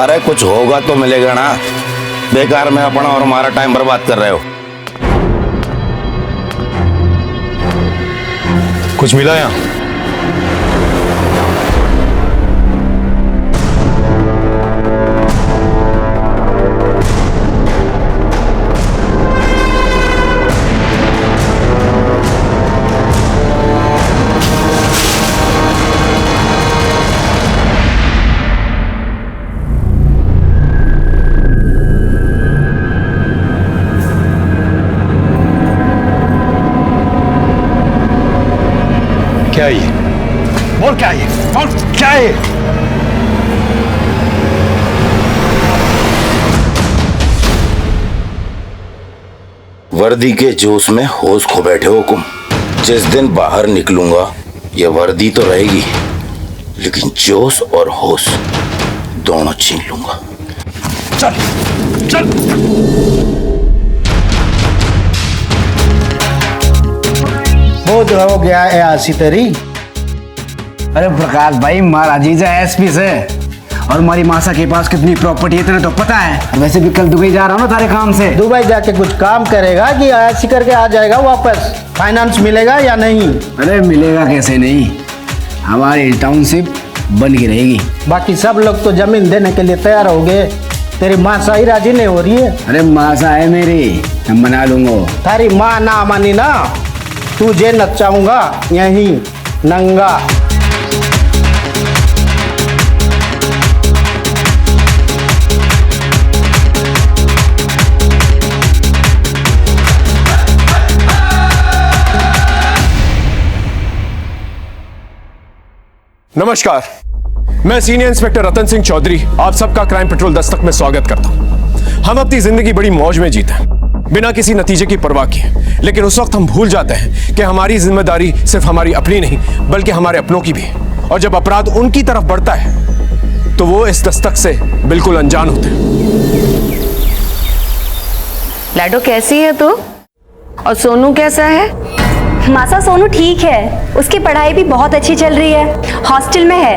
अरे कुछ होगा तो मिलेगा ना, बेकार में अपना और हमारा टाइम बर्बाद कर रहे हो। कुछ मिला यहाँ? क्या ये? बोल क्या ये? बोल क्या ये? वर्दी के जोश में होश खो बैठे हो तुम। जिस दिन बाहर निकलूंगा ये वर्दी तो रहेगी, लेकिन जोश और होश दोनों छीन लूंगा। चल चल। बहुत हो गया है आसी तेरी। अरे प्रकाश भाई, महाराज जी एसपी से और हमारी मासा के पास कितनी प्रॉपर्टी है तेरे तो पता है। वैसे भी कल दुबई जा रहा हूँ ना तारे काम से। दुबई जाके कुछ काम करेगा कि ऐसी करके आ जाएगा वापस? फाइनेंस मिलेगा या नहीं? अरे मिलेगा कैसे नहीं, हमारी टाउनशिप बन की रहेगी। बाकी सब लोग तो जमीन देने के लिए तैयार हो गए, तेरी मासा ही राजी नहीं हो रही है। अरे मासा है मेरी, मैं मना लूंगा। तारी माँ ना मानी ना, तुझे नचाऊंगा यहीं नंगा। नमस्कार, मैं सीनियर इंस्पेक्टर रतन सिंह चौधरी आप सबका क्राइम पेट्रोल दस्तक में स्वागत करता हूं। हम अपनी जिंदगी बड़ी मौज में जीते हैं, बिना किसी नतीजे की परवाह किए, लेकिन उस वक्त हम भूल जाते हैं कि हमारी जिम्मेदारी सिर्फ हमारी अपनी नहीं बल्कि हमारे अपनों की भी है। और जब अपराध उनकी तरफ बढ़ता है तो वो इस दस्तक से बिल्कुल अनजान होते हैं। लाडो कैसी है तू? और सोनू कैसा है? मासा सोनू ठीक है, उसकी पढ़ाई भी बहुत अच्छी चल रही है, हॉस्टल में है।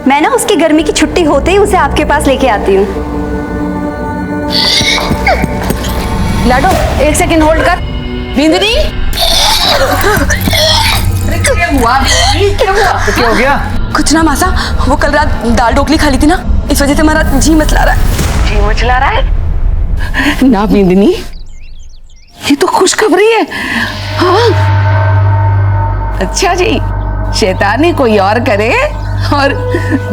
मैं ना उसकी गर्मी की छुट्टी होते ही उसे आपके पास लेके आती हूँ। लाडो एक सेकंड होल्ड कर। बिंदनी क्या हुआ? क्या हो गया? कुछ ना मासा, वो कल रात दाल ढोकली खा ली थी ना, इस वजह से हमारा जी मचला रहा है। जी मचला रहा है ना बिंदनी? ये तो खुशखबरी है। हाँ अच्छा जी, शैतानी कोई और करे और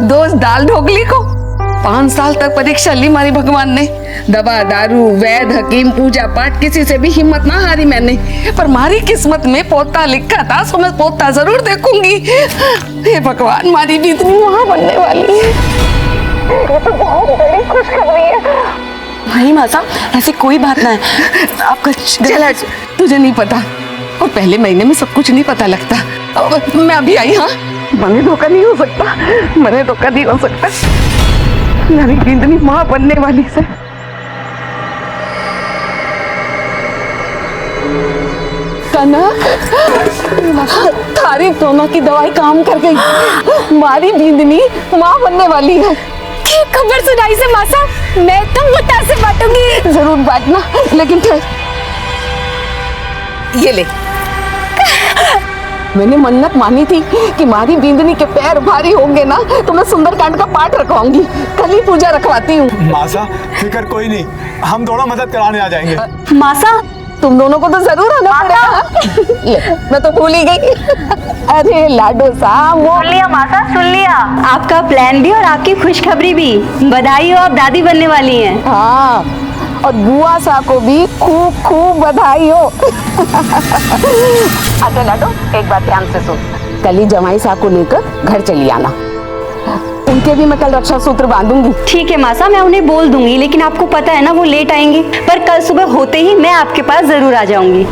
दोस्त दाल ढोकली को। 5 साल तक परीक्षा ली मारी भगवान ने, दवा दारू वैद हकीम पूजा पाठ किसी से भी हिम्मत ना हारी मैंने, पर मारी किस्मत में पोता लिखा था, सो मैं पोता जरूर देखूंगी। हे भगवान, मारी भी इतनी वहां बनने वाली है, ये तो बहुत बड़ी खुशखबरी है। नहीं मासा, ऐसी कोई बात ना है। आपका चला, तुझे नहीं पता और पहले महीने में सब कुछ नहीं पता लगता। मैं अभी आई। हाँ, मने धोखा नहीं हो सकता, मने धोखा नहीं हो सकता। मेरी बिंदनी माँ बनने वाली से। कनक, थारी दोनों की दवाई काम कर गई, हमारी बिंदनी माँ बनने वाली है। खबर सुनाई से मासा, मैं तो मुद्दा से बांटूंगी। जरूर बांटना, लेकिन फिर ये ले। मैंने मन्नत मानी थी कि मारी बिंदनी के पैर भारी होंगे ना तो मैं सुंदरकांड का पाठ रखवाऊंगी। कल ही पूजा रखवाती हूँ। मासा फिक्र कोई नहीं, हम दोनों मदद कराने आ जाएंगे। मासा तुम दोनों को तो जरूर आना पड़ेगा। ले, मैं तो भूल ही गई। अरे लाडो साहब, सुन लिया मासा, सुन लिया आपका प्लान भी और आपकी खुशखबरी भी। बधाई हो, आप दादी बनने वाली हैं। हाँ, और बुआ सा को भी खूब खूब बधाई हो। अच्छा लाडो, एक बात ध्यान से सुन, कल ही जमाई सा को लेकर घर चली आना, उनके भी मैं कल रक्षा सूत्र बांधूंगी। ठीक है मासा, मैं उन्हें बोल दूंगी, लेकिन आपको पता है ना वो लेट आएंगे, पर कल सुबह होते ही मैं आपके पास जरूर आ जाऊंगी।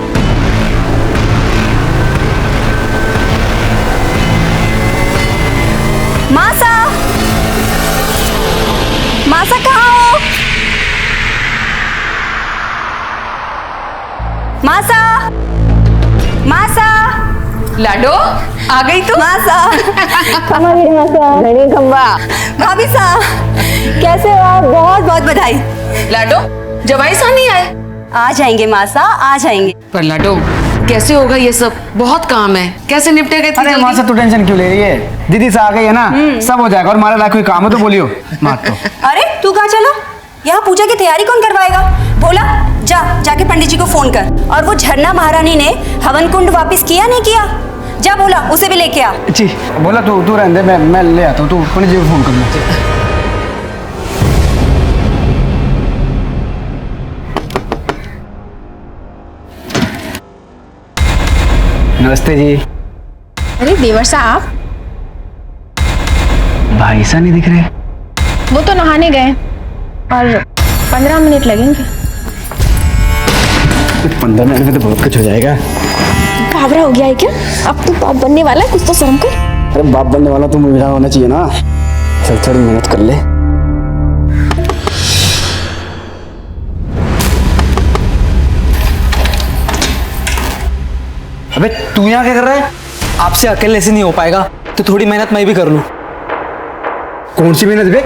मासा, मासा कहाँ हो? मासा, मासा, लाडो आ गई तू? मासा घड़ी खंबा। भाभी सा कैसे हो आप? बहुत बहुत बधाई। लाडो जवाई सा नहीं आए? आ जाएंगे मासा, आ जाएंगे। पर लाडो कैसे होगा ये सब? बहुत काम है, कैसे निपटेगा इतनी अरे जल्दी? मासा तू टेंशन क्यों ले रही है? दीदी से आ गई है ना, सब हो जाएगा। और हमारा लाइक कोई काम है तो बोलियो मत। तो अरे तू कहाँ चला? यहाँ पूजा की तैयारी कौन करवाएगा? बोला जाके पंडित जी को फोन कर। और वो झरना महारानी ने हवन कुंड वापस किया नहीं किया? जा बोला उसे भी लेके आ। जी बोला तू रहने दे, मैं ले आता हूँ। तू पंडित जी को फोन कर ले। नमस्ते जी। अरे देवर साहब, भाई सा नहीं दिख रहे। वो तो नहाने गए और 15 मिनट लगेंगे। 15 मिनट में तो बहुत कुछ हो जाएगा। घाबरा हो गया है क्या? अब तू बाप बनने वाला है, कुछ तो शर्म कर। अरे बाप बनने वाला तो मेरा होना चाहिए ना। चल थोड़ी मेहनत कर ले। अबे तू यहाँ क्या कर रहा है? आपसे अकेले से नहीं हो पाएगा, तो थोड़ी मेहनत मैं भी कर लूं। कौन सी मेहनत बे?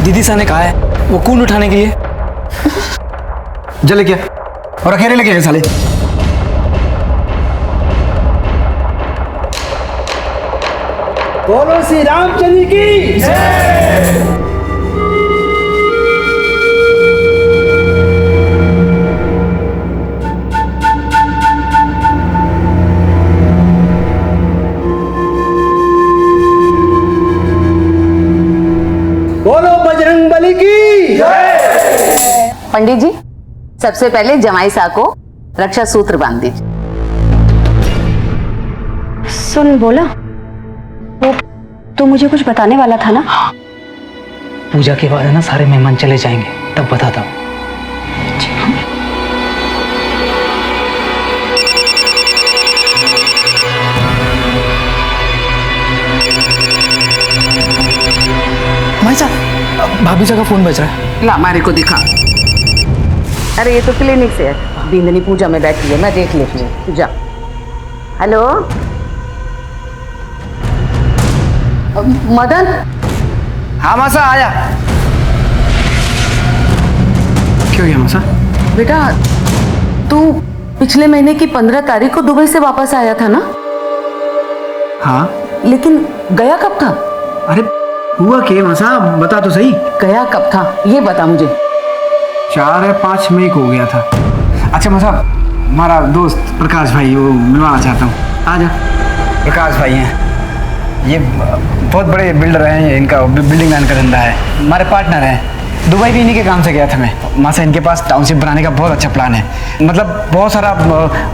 दीदी सा ने कहा है वो कून उठाने के लिए। जले क्या? और अकेले लेके गए साले। बोलो श्री रामचंद्र की जय। बोलो बजरंग बली की जय। पंडित जी सबसे पहले जमाई सा को रक्षा सूत्र बांध दीजिए। सुन बोला, वो तो मुझे कुछ बताने वाला था ना? पूजा के बाद है ना सारे मेहमान चले जाएंगे, तब बताता हूँ। भाई साहब भाभी साहब का फोन बज रहा है। ला हमारे को दिखा। अरे ये तो क्लिनिक से है, बिंदनी पूजा में बैठी है, मैं देख लेती हूँ। जा। हेलो मदन। हाँ मासा आया। क्यों गया मासा? बेटा तू पिछले महीने की 15 तारीख को दुबई से वापस आया था ना? हाँ। लेकिन गया कब था? अरे हुआ क्या मासा, बता तो सही। गया कब था ये बता मुझे। 4 या 5 मई को हो गया था। अच्छा मासा, हमारा दोस्त प्रकाश भाई वो मिलवाना चाहता हूँ। आ जा। प्रकाश भाई हैं, ये बहुत बड़े बिल्डर हैं, इनका बिल्डिंग लाइन का धंधा है, हमारे पार्टनर हैं। दुबई भी इन्हीं के काम से गया था मैं। मासा इनके पास टाउनशिप बनाने का बहुत अच्छा प्लान है। मतलब बहुत सारा,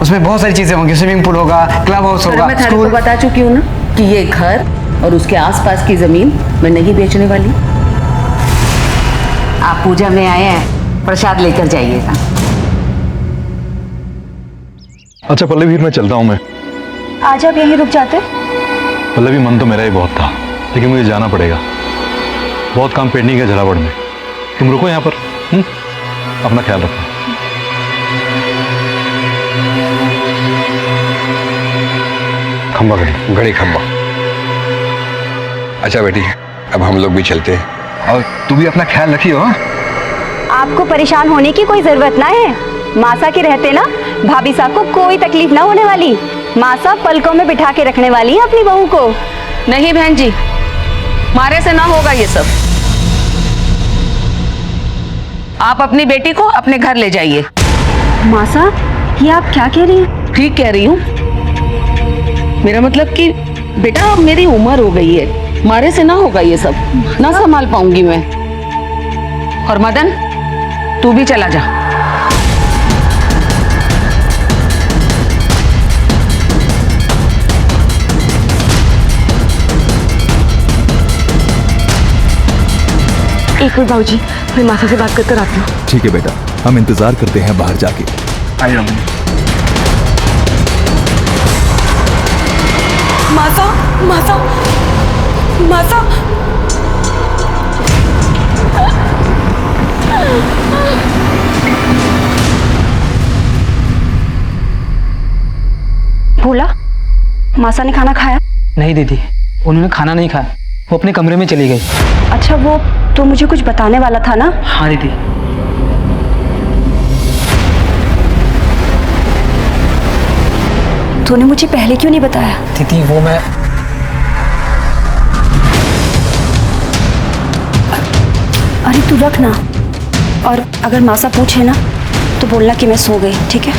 उसमें बहुत सारी चीज़ें होंगी। स्विमिंग पूल होगा, क्लब हाउस होगा, मैं थाने को बता चुकी हूँ ना कि ये घर और उसके आसपास की जमीन मैं नहीं बेचने वाली। आप पूजा में आए हैं, प्रसाद लेकर जाइएगा। अच्छा पल्लवी, मैं चलता हूँ। मैं आज आप यहीं रुक जाते? पल्लवी, मन तो मेरा ही बहुत था, लेकिन मुझे जाना पड़ेगा। बहुत काम पेंडिंग है झलावड़ में। तुम रुको यहाँ पर। अपना ख्याल रखो। खंबा घड़ी खंबा। अच्छा बेटी, अब हम लोग भी चलते हैं, और तू भी अपना ख्याल रखियो। आपको परेशान होने की कोई जरूरत ना है। मासा के रहते ना भाभी साहब को कोई तकलीफ ना होने वाली। मासा पलकों में बिठा के रखने वाली है अपनी बहू को। नहीं बहन जी, मारे से ना होगा ये सब। आप अपनी बेटी को अपने घर ले जाइए। मासा ये आप क्या कह रही हैं? ठीक कह रही हूँ। मेरा मतलब कि बेटा अब मेरी उम्र हो गई है, मारे से ना होगा ये सब, ना संभाल पाऊंगी मैं। और मदन तू भी चला जा। एक मिनट बाबूजी, मैं मासा से बात करकर आती हूँ। ठीक है बेटा, हम इंतजार करते हैं बाहर जाके। आइए। मासा मासा मासा। भोला मासा ने खाना खाया? नहीं दीदी, उन्होंने खाना नहीं खाया, वो अपने कमरे में चली गई। अच्छा, वो तो मुझे कुछ बताने वाला था ना? हाँ दीदी। तूने मुझे पहले क्यों नहीं बताया? दीदी वो मैं अरे तू रख ना, और अगर मासा पूछे ना तो बोलना कि मैं सो गई, ठीक है?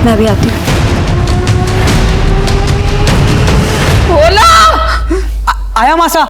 मैं भी आती हूँ। बोला आया मासा।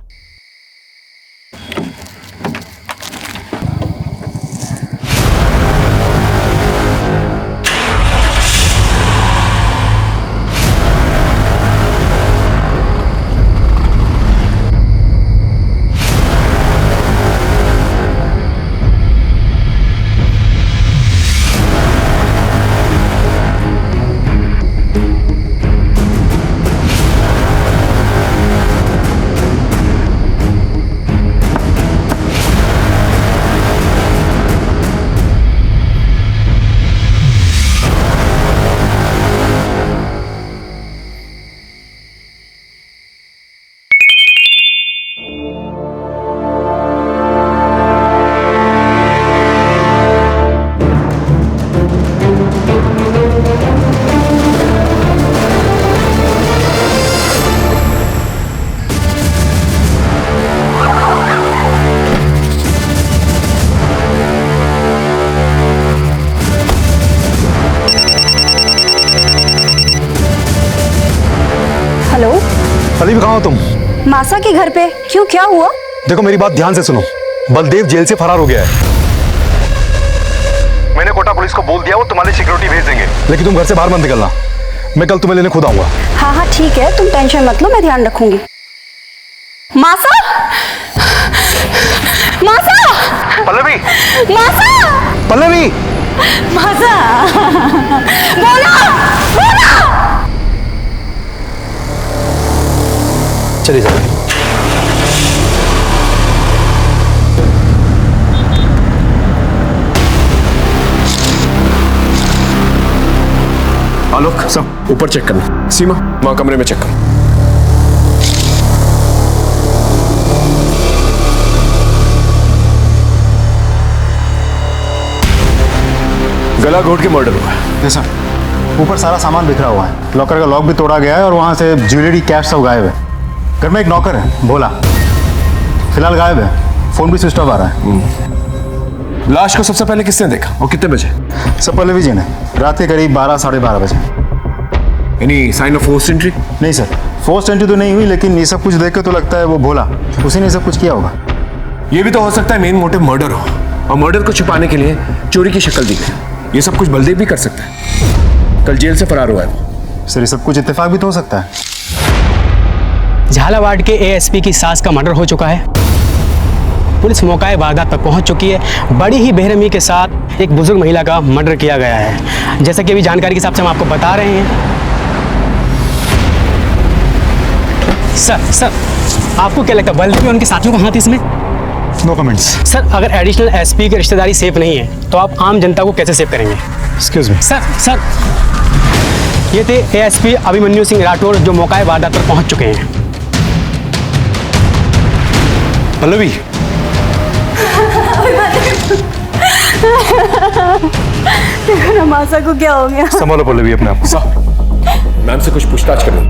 हेलो पल्लवी, कहाँ हो तुम? मासा के घर पे। क्यों, क्या हुआ? देखो मेरी बात ध्यान से सुनो, बलदेव जेल से फरार हो गया है। मैंने कोटा पुलिस को बोल दिया, वो तुम्हारी सिक्योरिटी भेज देंगे, लेकिन तुम घर से बाहर मत निकलना। मैं कल तुम्हें लेने खुद आऊंगा। हाँ हाँ ठीक है, तुम टेंशन मत लो, मैं ध्यान रखूंगी। मासा! मासा! पल्लवी! मासा! पल्लवी! मासा! बोला! बोला! चलिए जाओ। आलोक, सब ऊपर चेक करना। सीमा, वहां कमरे में चेक कर। गला घोट के मर्डर हुआ है। सर, ऊपर सारा सामान बिखरा हुआ है, लॉकर का लॉक भी तोड़ा गया है और वहाँ से ज्वेलरी कैश सब गायब है। घर में एक नौकर है भोला, फिलहाल गायब है, फोन भी स्विच ऑफ आ रहा है। लाश को सबसे पहले किसने देखा और कितने बजे? सब पल्लवी जी ने, रात के करीब 12 साढ़े 12 बजे। Any sign of forced entry? नहीं सर, फोर्स्ड एंट्री तो नहीं हुई, लेकिन ये सब कुछ देख के तो लगता है वो भोला, उसी ने सब कुछ किया होगा। ये भी तो हो सकता है मेन मोटिव मर्डर हो, और मर्डर को छुपाने के लिए चोरी की शक्ल दी गई। ये सब कुछ बलदेव भी कर सकता है, कल जेल से फरार हुआ है। सर, ये सब कुछ इत्तेफाक भी तो हो सकता है। झालावाड़ के एएसपी की सास का मर्डर हो चुका है। पुलिस मौके वारदात पर पहुंच चुकी है। बड़ी ही बेरहमी के साथ एक बुजुर्ग महिला का मर्डर किया गया है। जैसा कि अभी जानकारी के हिसाब से हम आपको बता रहे हैं। सर, आपको क्या लगता है बलदेव और उनके साथियों का हाथ इसमें? No comments. सर, अगर एडिशनल एसपी की रिश्तेदारी सेफ नहीं है तो आप आम जनता को कैसे सेव करेंगे? Excuse me. सर, ये थे एएसपी अभिमन्यु सिंह राठौर जो मौके वारदात पर पहुंच चुके हैं। पल्लवी! देखो ना मासा को क्या हो गया। संभालो पल्लवी अपने आप को। मैम से कुछ पूछताछ करो।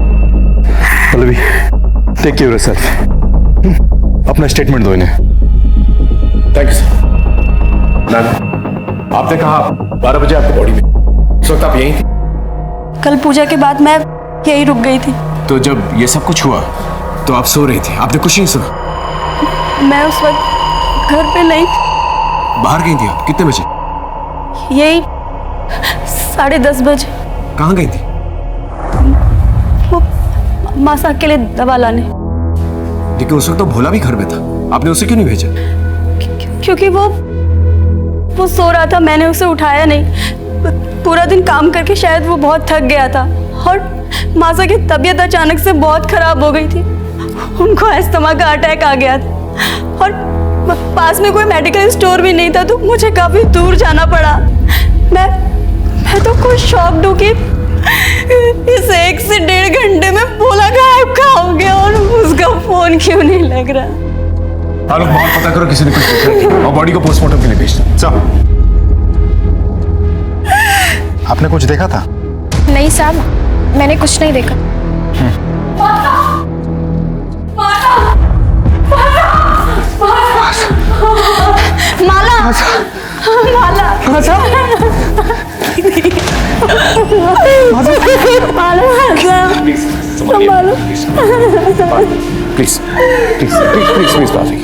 Pallavi, take care yourself. अपना स्टेटमेंट दो इन्हें। Thank you sir. मैम, आपने कहा 12 बजे आपकी बॉडी में, उस वक्त आप यहीं थी? कल पूजा के बाद मैं यहीं रुक गई थी। तो जब ये सब कुछ हुआ तो आप सो रही थी, आपने कुछ नहीं सुना? मैं उस वक्त घर पे नहीं थी। बाहर गई थी आप? कितने बजे? यही 10:30 बजे। कहाँ गई थी? वो मासा के लिए दवा लाने। लेकिन उस वक्त तो भोला भी घर में था, आपने उसे क्यों नहीं भेजा? क्योंकि वो सो रहा था, मैंने उसे उठाया नहीं। पूरा दिन काम करके शायद वो बहुत थक गया था, और मासा की तबीयत अचानक से बहुत खराब हो गई थी। उनको अस्थमा का अटैक आ गया था, और पास में कोई मेडिकल स्टोर भी नहीं था, तो मुझे काफी दूर जाना पड़ा। मैं तो खुद शॉक्ड हूँ कि इस 1 से 1.5 घंटे में भोला गायब कहाँ हो गया और उसका फोन क्यों नहीं लग रहा? आलोक, बाहर पता करो किसी ने कुछ देखा है और बॉडी को पोस्टमार्टम के लिए भेज दो। साहब, आपने कुछ देखा था? नहीं साहब, मैंने कुछ नहीं देखा। माला, माला, प्लीज प्लीज प्लीज प्लीज माफी।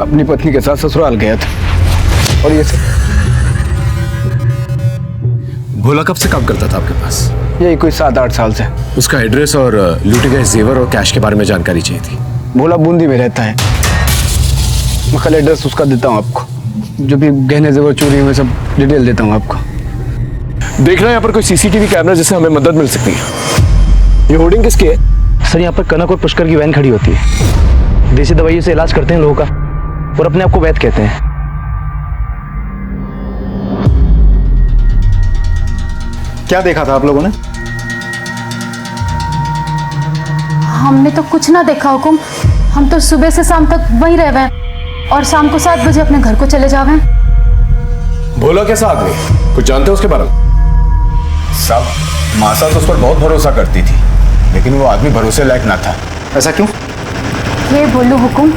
अपनी पत्नी के साथ ससुराल गया था और ये सब। भोला कब से काम करता था आपके पास? यही कोई 7-8 साल से। उसका एड्रेस और लूटे गए जेवर और कैश के बारे में जानकारी चाहिए थी। भोला बूंदी में रहता है। मैं कल एड्रेस उसका देता हूँ आपको, जो भी गहने जेवर चोरी हुए सब डिटेल देता हूँ आपको। देखना यहाँ पर कोई सीसीटीवी कैमरा जिससे हमें मदद मिल सकती है। ये होर्डिंग किसकी है? सर यहाँ पर कनक और पुष्कर की वैन खड़ी होती है। देसी दवाइयों से इलाज करते हैं लोगों का और अपने आप को वैद्य कहते हैं। क्या देखा था आप लोगों ने? हमने तो कुछ ना देखा हुकुम। हम तो सुबह से शाम तक वहीं रह गए और शाम को 7 बजे अपने घर को चले जावे। भोला कैसा आदमी? कुछ जानते हो उसके बारे में? साहब, मासा तो उस पर बहुत भरोसा करती थी, लेकिन वो आदमी भरोसे लायक ना था। ऐसा क्यों? ये बोलूं हुकुम,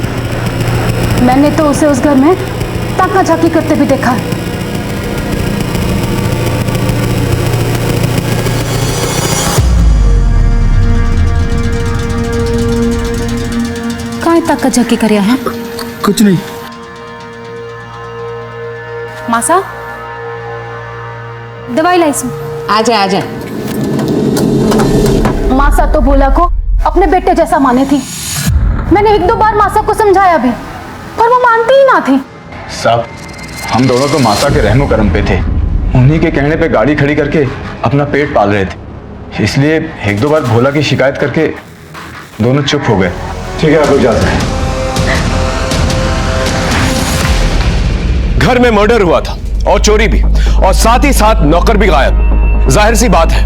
मैंने तो उसे उस घर में ताका झाकी करते भी देखा है। ताका झाकी कर है? कुछ नहीं। मासा, दवाई लाई इसमें। आजा आजा। मासा तो भोला को अपने बेटे जैसा माने थी। मैंने 1-2 बार मासा को समझाया भी, पर वो मानती ही ना थी। साहब, हम दोनों तो मासा के रहमो करम पे थे। उन्हीं के कहने पे गाड़ी खड़ी करके अपना पेट पाल रहे थे, इसलिए 1-2 बार भोला की शिकायत करके दोनों चुप हो गए। ठीक है, आप लोग जाते हैं। घर में मर्डर हुआ था और चोरी भी, और साथ ही साथ नौकर भी गायब। जाहिर सी बात है,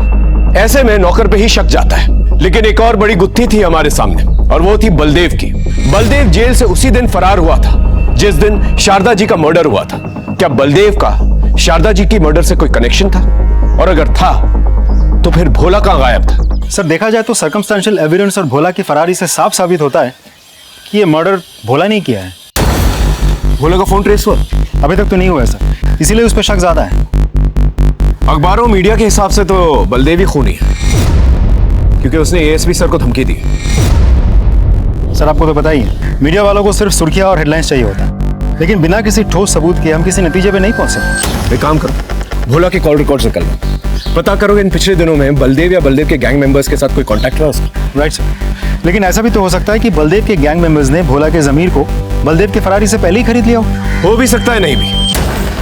ऐसे में नौकर पे ही शक जाता है। लेकिन एक और बड़ी गुत्थी थी हमारे सामने, और वो थी बलदेव की। बलदेव जेल से उसी दिन फरार हुआ था जिस दिन शारदा जी का मर्डर हुआ था। क्या बलदेव का शारदा जी की मर्डर से कोई कनेक्शन था? और अगर था तो फिर भोला कहां गायब था? सर, देखा जाए तो सर्कमस्टेंशियल एविडेंस और भोला की फरारी से साफ साबित होता है कि ये मर्डर भोला नहीं किया है। भोला का फोन ट्रेस हुआ? अभी तक तो नहीं हुआ है सर, इसीलिए उस पर शक ज्यादा है। अखबारों मीडिया के हिसाब से तो बलदेव ही खूनी है, क्योंकि उसने एएसपी सर को धमकी दी। सर, आपको तो पता ही है, मीडिया वालों को सिर्फ सुर्खियां और हेडलाइंस चाहिए होता है, लेकिन बिना किसी ठोस सबूत के हम किसी नतीजे पे नहीं पहुंच सकते। एक काम करो, भोला के कॉल रिकॉर्ड से निकलवा, पता करो इन पिछले दिनों में बलदेव या बलदेव के गैंग मेंबर्स के साथ कोई कांटेक्ट रहा उसका। राइट सर, लेकिन ऐसा भी तो हो सकता है कि बलदेव के गैंग मेंबर्स ने भोला के जमीर को बलदेव के फरारी से पहले ही खरीद लिया हो भी सकता है, नहीं भी,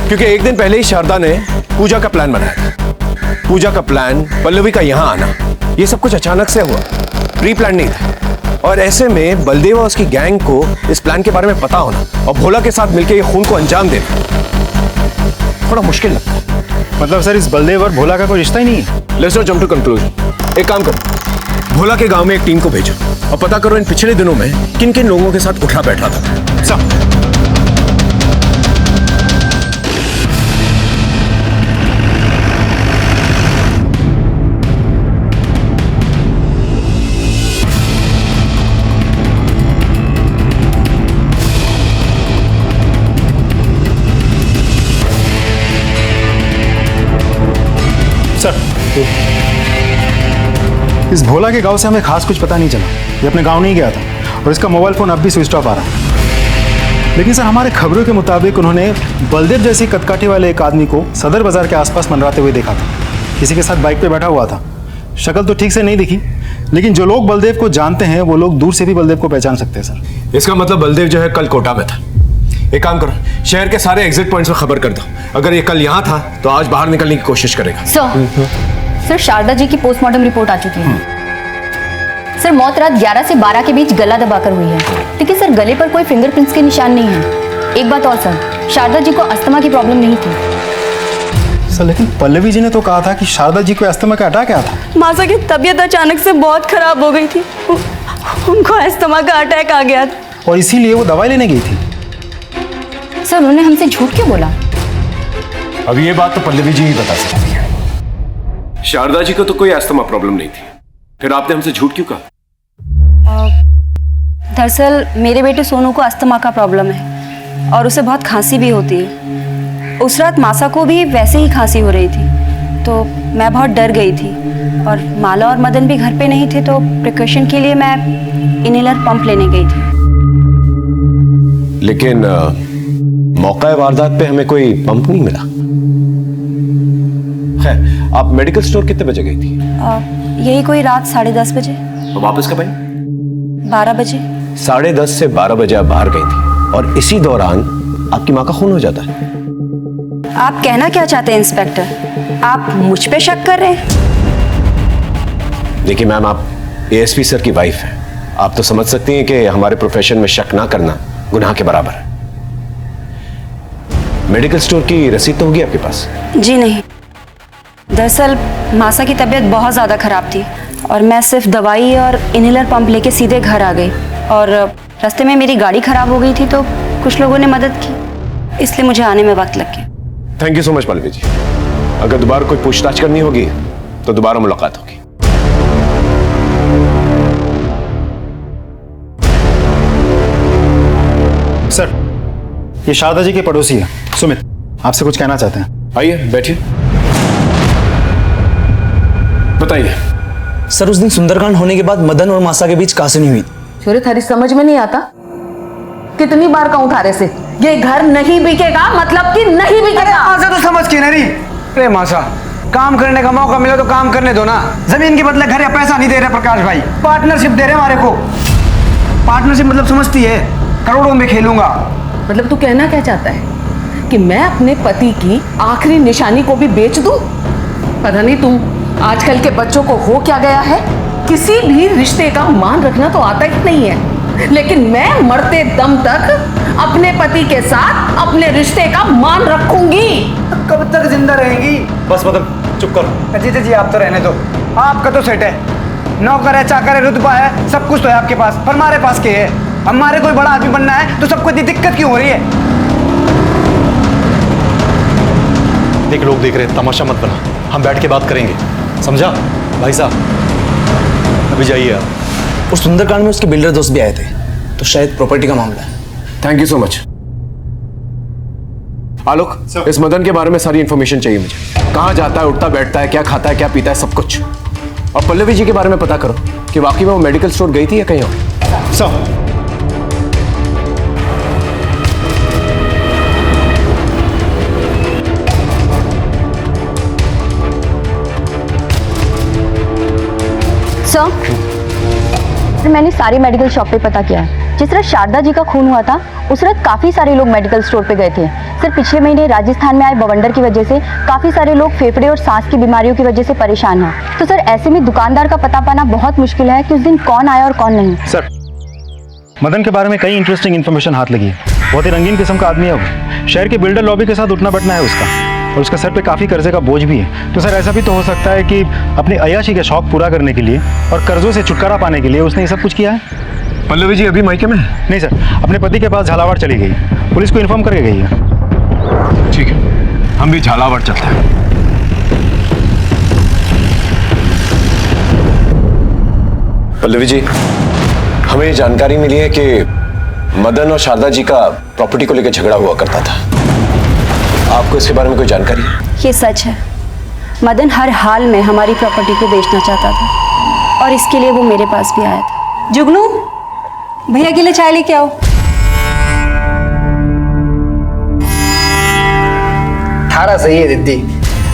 क्योंकि एक दिन पहले ही शारदा ने पूजा का प्लान बनाया था। पूजा का प्लान, पल्लवी का यहाँ आना, ये सब कुछ अचानक से हुआ, प्री प्लान नहीं था। और ऐसे में बलदेव और उसकी गैंग को इस प्लान के बारे में पता होना और भोला के साथ मिलकर ये खून को अंजाम देना थोड़ा मुश्किल लगता है। मतलब सर, इस बलदेव और भोला का कोई रिश्ता ही नहीं है। Let's not jump to conclusion. एक काम करो, भोला के गांव में एक टीम को भेजो और पता करो इन पिछले दिनों में किन किन लोगों के साथ उठा बैठा था। सब इस भोला के गांव से हमें खास कुछ पता नहीं चला। ये अपने गांव नहीं गया था और इसका मोबाइल फोन अब भी स्विच ऑफ आ रहा है। लेकिन सर, हमारे खबरों के मुताबिक उन्होंने बलदेव जैसी कदकाठी वाले एक आदमी को सदर बाजार के आसपास मंडराते हुए देखा था। किसी के साथ बाइक पे बैठा हुआ था। शक्ल तो ठीक से नहीं दिखी, लेकिन जो लोग बलदेव को जानते हैं वो लोग दूर से भी बलदेव को पहचान सकते हैं सर। इसका मतलब बलदेव जो है कल कोटा में था। एक काम करो, शहर के सारे एग्जिट पॉइंट्स में खबर कर दो। अगर ये कल यहाँ था तो आज बाहर निकलने की कोशिश करेगा। सर, शारदा जी की पोस्टमार्टम रिपोर्ट आ चुकी है। सर, मौत रात 11 से 12 के बीच गला दबाकर हुई है, लेकिन सर गले पर कोई फिंगरप्रिंट्स के निशान नहीं है। एक बात और सर, शारदा जी को अस्थमा की प्रॉब्लम नहीं थी। सर लेकिन पल्लवी जी ने तो कहा था कि शारदा जी को अस्थमा का अटैक आया था। मासा की तबीयत अचानक से बहुत खराब हो गई थी, उनको अस्थमा का अटैक आ गया था और इसीलिए वो दवाई लेने गई थी। सर उन्होंने हमसे झूठ क्यों बोला? अब ये बात तो पल्लवी जी ही बता सकती है। शारदा जी को तो कोई अस्थमा प्रॉब्लम नहीं थी, फिर आपने हमसे झूठ क्यों कहा? दरअसल मेरे बेटे सोनू को अस्थमा का प्रॉब्लम है और उसे बहुत खांसी भी होती है। उस रात मासा को भी वैसे ही खांसी हो रही थी, तो मैं बहुत डर गई थी और माला और मदन भी घर पे नहीं थे, तो प्रिकॉशन के लिए मैं इनहेलर पंप लेने गई थी। लेकिन मौका वारदात पे हमें कोई पंप नहीं मिला। खैर, आप मेडिकल स्टोर कितने बजे गई थी? यही कोई रात 10:30 बजे। तो वापस कब आई? 12 बजे। 10:30 से 12 बजे आप बाहर गई थी और इसी दौरान आपकी माँ का खून हो जाता है। आप कहना क्या चाहते हैं इंस्पेक्टर? आप मुझ पे शक कर रहे हैं? देखिए मैम, आप एएसपी सर की वाइफ हैं, आप तो समझ सकती हैं कि हमारे प्रोफेशन में शक ना करना गुनाह के बराबर है। मेडिकल स्टोर की रसीद तो होगी आपके पास? जी नहीं, दरअसल मासा की तबीयत बहुत ज़्यादा खराब थी और मैं सिर्फ दवाई और इनहेलर पंप लेके सीधे घर आ गई और रास्ते में मेरी गाड़ी खराब हो गई थी, तो कुछ लोगों ने मदद की, इसलिए मुझे आने में वक्त लग गया। Thank you so much Pallavi ji. अगर दोबारा कोई पूछताछ करनी होगी तो दोबारा मुलाकात होगी। सर, ये शारदा जी के पड़ोसी है सुमित, आपसे कुछ कहना चाहते हैं। आइए बैठिए, बताइए। सर उस दिन सुंदरकांड होने के बाद मदन और मासा के बीच कहासुनी हुई। छोरे थारी समझ में नहीं आता, कितनी बार कहूं थारे से ये घर नहीं बिकेगा, मतलब कि नहीं बिकेगा। मासा तो समझ के नहीं। अरे मासा, काम करने का मौका मिला तो काम करने दो ना। जमीन के बदले घर या पैसा नहीं दे रहे प्रकाश भाई, पार्टनरशिप दे रहे हमारे को। पार्टनरशिप मतलब समझती है, करोड़ों में खेलूंगा। मतलब तू कहना क्या चाहता है कि मैं अपने पति की आखिरी निशानी को भी बेच दूं? पता नहीं तुम आजकल के बच्चों को हो क्या गया है, किसी भी रिश्ते का मान रखना तो आता ही नहीं है, लेकिन मैं मरते दम तक अपने पति के साथ अपने रिश्ते का मान रखूंगी। कब तक जिंदा रहेंगी? बस मदन चुप करो। जी जी आप तो रहने दो, आपका तो सेट है, नौकर है, चाकर है, रुतबा है, सब कुछ तो है आपके पास, पर हमारे पास क्या है? हमारे कोई बड़ा आदमी बनना है तो सबको इतनी दिक्कत क्यों हो रही है? देख लोग देख रहे हैं, तमाशा मत बना, हम बैठ के बात करेंगे, समझा? भाई साहब अभी जाइए आप। उस सुंदरकांड में उसके बिल्डर दोस्त भी आए थे, तो शायद प्रॉपर्टी का मामला है। Thank you so much. Alok, इस मदन के बारे में सारी इंफॉर्मेशन चाहिए मुझे। कहाँ जाता है, उठता बैठता है, क्या खाता है, क्या पीता है, सब कुछ। और पल्लवी जी के बारे में पता करो कि वाकई में वो मेडिकल स्टोर गई थी या कहीं और। सर, सर मैंने सारी मेडिकल शॉप पे पता किया है। जिस रात शारदा जी का खून हुआ था उस रात काफ़ी सारे लोग मेडिकल स्टोर पे गए थे। सर पिछले महीने राजस्थान में आए बवंडर की वजह से काफ़ी सारे लोग फेफड़े और सांस की बीमारियों की वजह से परेशान हैं। तो सर ऐसे में दुकानदार का पता पाना बहुत मुश्किल है कि उस दिन कौन आया और कौन नहीं। सर, मदन के बारे में कई इंटरेस्टिंग इन्फॉर्मेशन हाथ लगी है। बहुत ही रंगीन किस्म का आदमी है वो। शहर के बिल्डर लॉबी के साथ उठना बैठना है उसका, और उसका सर पे काफ़ी कर्जे का बोझ भी है। तो सर ऐसा भी तो हो सकता है कि अपनी अय्याशी के शौक पूरा करने के लिए और कर्जों से छुटकारा पाने के लिए उसने ये सब कुछ किया है। पल्लवी जी अभी मायके में? नहीं सर, अपने पति के पास झालावाड़ चली गई, पुलिस को इन्फॉर्म करके गई है। ठीक है, हम भी झालावाड़ चलते हैं। पल्लवी जी, हमें ये जानकारी मिली है कि मदन और शारदा जी का प्रॉपर्टी को लेकर झगड़ा हुआ करता था। आपको इसके बारे में कोई जानकारी है? ये सच है, मदन हर हाल में हमारी प्रॉपर्टी को बेचना चाहता था और इसके लिए वो मेरे पास भी आया था। जुगनू, भैया के लिए चाय लेके आओ। थारा सही है दीदी,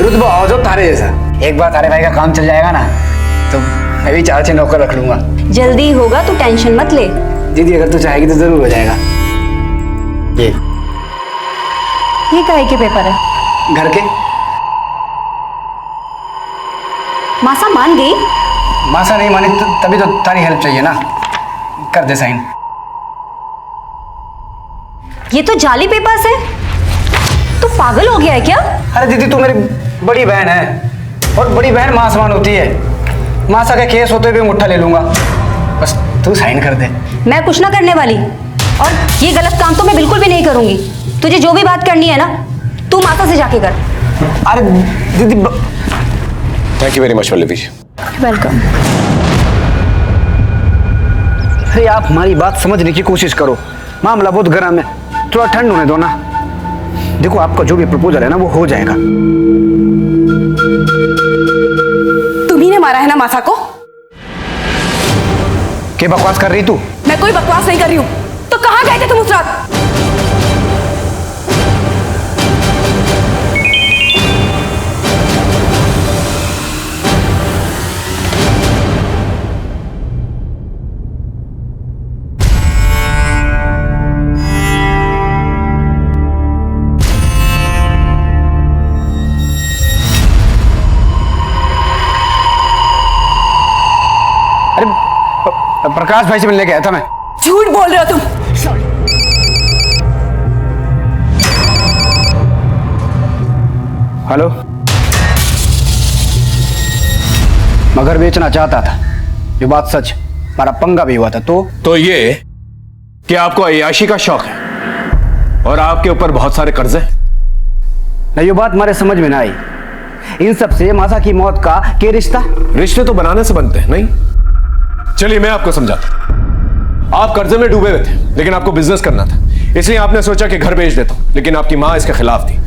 रुतबा हो जो थारे जैसा। एक बार थारे भाई का काम चल जाएगा ना तो मैं भी 4-6 नौकर रख लूंगा। जल्दी होगा, तू टेंशन मत ले। दीदी अगर तू चाहेगी तो जरूर हो जाएगा। ये काहे के पेपर है? घर के। मासा मान गई? मासा नहीं मानी तो तभी तो तारी हेल्प चाहिए ना, कर दे साइन। ये तो जाली पेपर्स है, तू पागल हो गया है क्या? अरे दीदी तू मेरी बड़ी बहन है और बड़ी बहन मां समान होती है। मासा के केस होते हुए मुट्ठा ले लूंगा, बस तू साइन कर दे। मैं कुछ ना करने वाली, और ये गलत काम तो मैं बिल्कुल भी नहीं करूंगी। तुझे जो भी बात करनी है ना, तू माता से जाके कर। अरे दीदी thank you very much Pallavi ji. Welcome. अरे आप हमारी बात समझने की कोशिश करो, मामला बहुत गर्म है, थोड़ा ठंड होने दो ना। देखो आपका जो भी प्रपोजल है ना वो हो जाएगा। तुम्ही ने मारा है ना मासा को? क्या बकवास कर रही तू? मैं कोई बकवास नहीं कर रही हूँ। तो कहाँ गए थे तुम उस रात? प्रकाश भाई से मिलने गया था मैं। झूठ बोल रहे हो तुम। हेलो, मगर बेचना चाहता था, ये बात सच, हमारा पंगा भी हुआ था। तो ये कि आपको अय्याशी का शौक है और आपके ऊपर बहुत सारे कर्जे। नहीं, ये बात हमारे समझ में ना आई। इन सब से मासा की मौत का क्या रिश्ता? रिश्ते तो बनाने से बनते हैं, नहीं? चलिए मैं आपको समझाता हूं। आप कर्जे में डूबे हुए थे, लेकिन आपको बिजनेस करना था, इसलिए आपने सोचा कि घर बेच देता हूं, लेकिन आपकी मां इसके खिलाफ थी,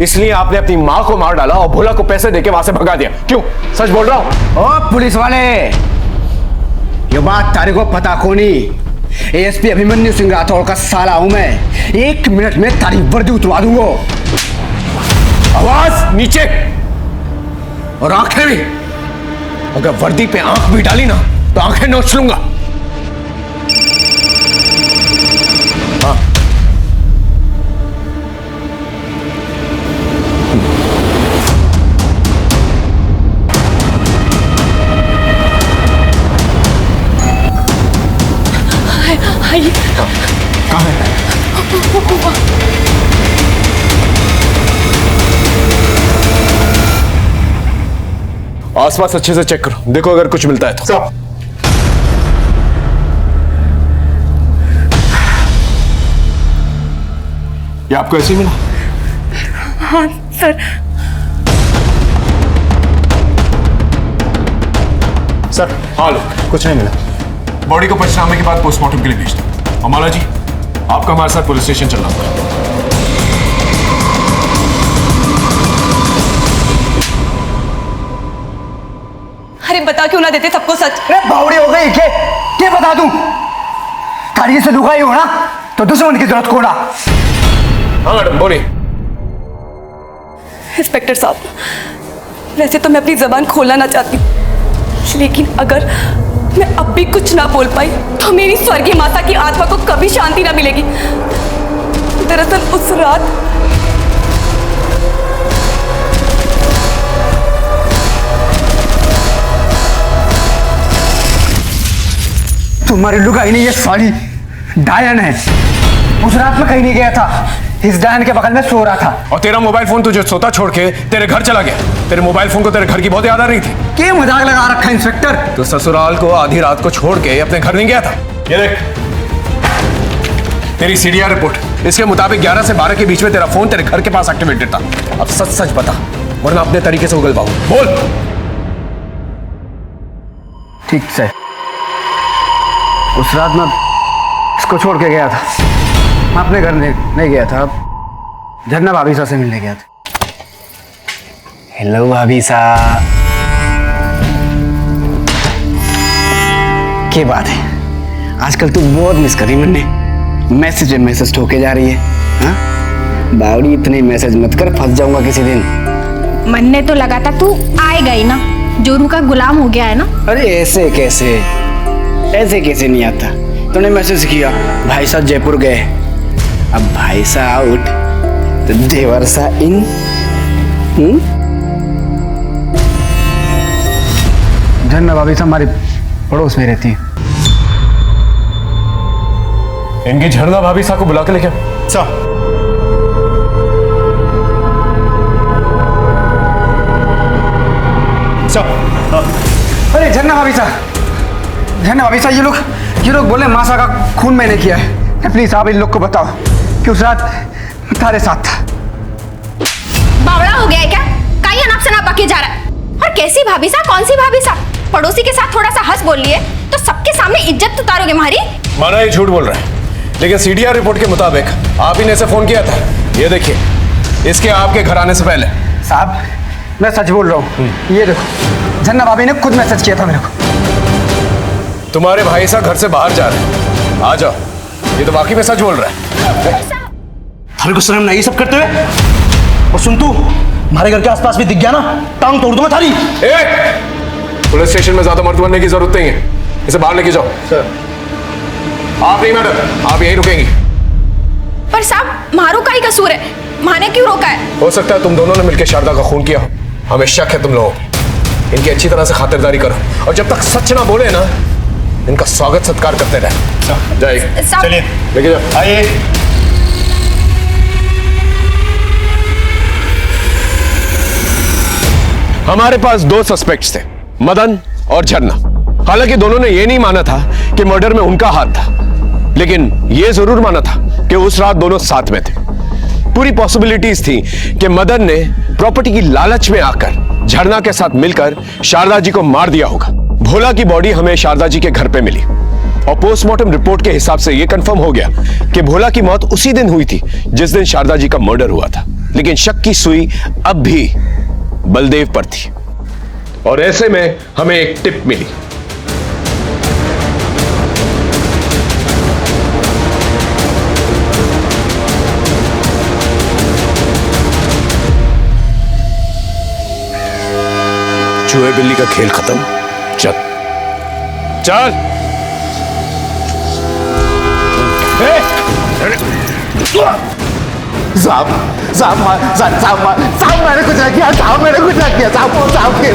इसलिए आपने अपनी मां को मार डाला और भोला को पैसे देके वहां से भगा दिया। क्यों? सच बोल रहा हूं। ओ पुलिस वाले, ये बात तारे को पता को नहीं। एएसपी अभिमन्यु सिंह राठौड़ का साला हूं मैं। 1 मिनट में तारी वर्दी उतरवा दूंगा। आवाज नीचे और आंखें भी। अगर वर्दी पे आंख भी डाली ना तो आंखें नोच लूंगा। हाँ। आइए। कहाँ है? आसपास अच्छे से चेक करो, देखो अगर कुछ मिलता है तो। ये आपको ऐसे ही मिला? हाँ सर। सर हाँ लो, कुछ नहीं मिला। बॉडी को पंचनामे के बाद पोस्टमार्टम के लिए भेज दो। अमाला जी, आपका हमारे साथ पुलिस स्टेशन चलना होगा। अरे बता क्यों ना देते सबको सच? अरे बावड़ी हो गई क्या बता दूं? गाड़ी से लुगाई हो ना तो दुश्मन की जरूरत को ना। हाँ मैडम बोलिए। इंस्पेक्टर साहब, वैसे तो मैं अपनी जबान खोलना ना चाहती, लेकिन अगर मैं अब भी कुछ ना बोल पाई तो मेरी स्वर्गीय माता की आत्मा को कभी शांति ना मिलेगी। दरअसल उस रात तुम्हारी लुगाई नहीं, ये साली डायन है। उस रात में कहीं नहीं गया था, इस डायन के बगल में सो रहा था। और तेरा मोबाइल फोन तुझे सोता छोड़ के तेरे घर चला गया। तेरे मोबाइल फोन को तेरे घर की बहुत याद आ रही थी। क्या मजाक लगा रखा है इंस्पेक्टर? तो ससुराल को आधी रात को छोड़ के अपने घर नहीं गया था। ये देख तेरी सीडीआर रिपोर्ट, इसके मुताबिक 11 से 12 के बीच में तेरा फोन तेरे घर के पास एक्टिवेटेड था। अब सच सच बता, वरना अपने तरीके से उगल पाऊं। बोल। ठीक से उस रात में इसको छोड़ के गया था, मैं अपने घर नहीं गया था, झरना भाभी सा से मिलने गया था। हेलो भाभी सा, क्या बात है? आजकल तू बहुत मिस करी मैंने, मैसेज ठोके जा रही है। हाँ बावड़ी, इतने मैसेज मत कर, फंस जाऊंगा किसी दिन। मन ने तो लगा था तू आएगा ही ना, जोरू का गुलाम हो गया है ना। अरे ऐसे कैसे नहीं आता? तूने मैसेज किया भाई साहब जयपुर गए, अब भाई साहब आउट तो देवर सा इन। झरना भाभी साहब हमारे पड़ोस में रहती है। इनकी झरना भाभी साहब को बुला के लेके आओ। भाभी साहब, है ना भाभी साहब, ये लोग बोले मासा का खून मैंने किया है। प्लीज आप इन लोग को बताओ कि उस रात तुम्हारे साथ था। बावड़ा हो गया है क्या? काई नाप से नाप बके जा रहा है। और कैसी भाभी साहब, कौन सी भाभी साहब? पड़ोसी के साथ थोड़ा सा हंस बोल लिए तो सबके सामने इज्जत उतारोगे हमारी? माना ये झूठ बोल रहा है, लेकिन सीडीआर रिपोर्ट के मुताबिक आप ही ने इसे फोन किया था। ये देखिए, इसके आपके घर आने से पहले। साहब मैं सच बोल रहा हूँ, ये देखो जन्ना भाभी ने खुद मैसेज किया था मेरे को। तुम्हारे भाई साहब घर से बाहर जा रहे हैं, आ जाओ। ये तो वाकई में सच बोल रहा है। थारे को शर्म नहीं ये सब करते हुए? और सुन तू, हमारे घर के आसपास भी दिख गया ना, टांग तोड़ दूं मैं थारी। पुलिस स्टेशन में ज्यादा मर्द बनने की जरूरत नहीं है, इसे बाहर लेके जाओ। सर आप नहीं मैडम, आप यहीं रुकेंगी। पर साहब मारो का ही कसूर है, माने क्यों रोका है? हो सकता है तुम दोनों ने मिलकर शारदा का खून किया हो, हमें शक है तुम लोगों। इनकी अच्छी तरह से खातिरदारी करो और जब तक सच ना बोले ना, इनका स्वागत सत्कार करते रहे। जाइए, चलिए लेके जाओ। आइए। हमारे पास दो सस्पेक्ट्स थे, मदन और झरना। हालांकि दोनों ने यह नहीं माना था कि मर्डर में उनका हाथ था, लेकिन यह जरूर माना था कि उस रात दोनों साथ में थे। पूरी पॉसिबिलिटीज थी कि मदन ने प्रॉपर्टी की लालच में आकर झरना के साथ मिलकर शारदा जी को मार दिया होगा। भोला की बॉडी हमें शारदा जी के घर पे मिली और पोस्टमार्टम रिपोर्ट के हिसाब से यह कंफर्म हो गया कि भोला की मौत उसी दिन हुई थी जिस दिन शारदा जी का मर्डर हुआ था। लेकिन शक की सुई अब भी बलदेव पर थी और ऐसे में हमें एक टिप मिली। चूहे बिल्ली का खेल खत्म, चल चल। साहब मैंने कुछ नहीं किया, साहब मैंने कुछ नहीं किया, साहब के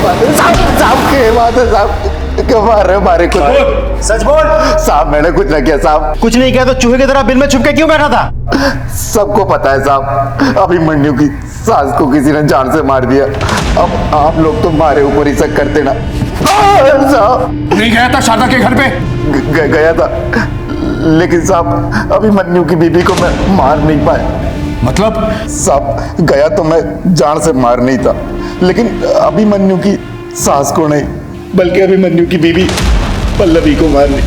बात है, साहब क्यों मार रहे हो हमारे को? सच बोल। साहब मैंने कुछ नहीं किया साहब। कुछ नहीं किया तो चूहे की तरह बिल में छुप के क्यों बैठा था? सबको पता है साहब, अभिमन्यु की सास को किसी ने जान से मार दिया। अब आप लोग तो मारे ऊपर ही शक करते ना। साहब नहीं गया था शारदा के घर पे? गया था, लेकिन साहब अभिमन्यु की बीबी को मैं मार नहीं पाया। मतलब? साहब गया तो मैं जान से मार नहीं था, लेकिन अभिमन्यु की सास को नहीं, बल्कि अभिमन्यु की बीबी पल्लवी को मारने।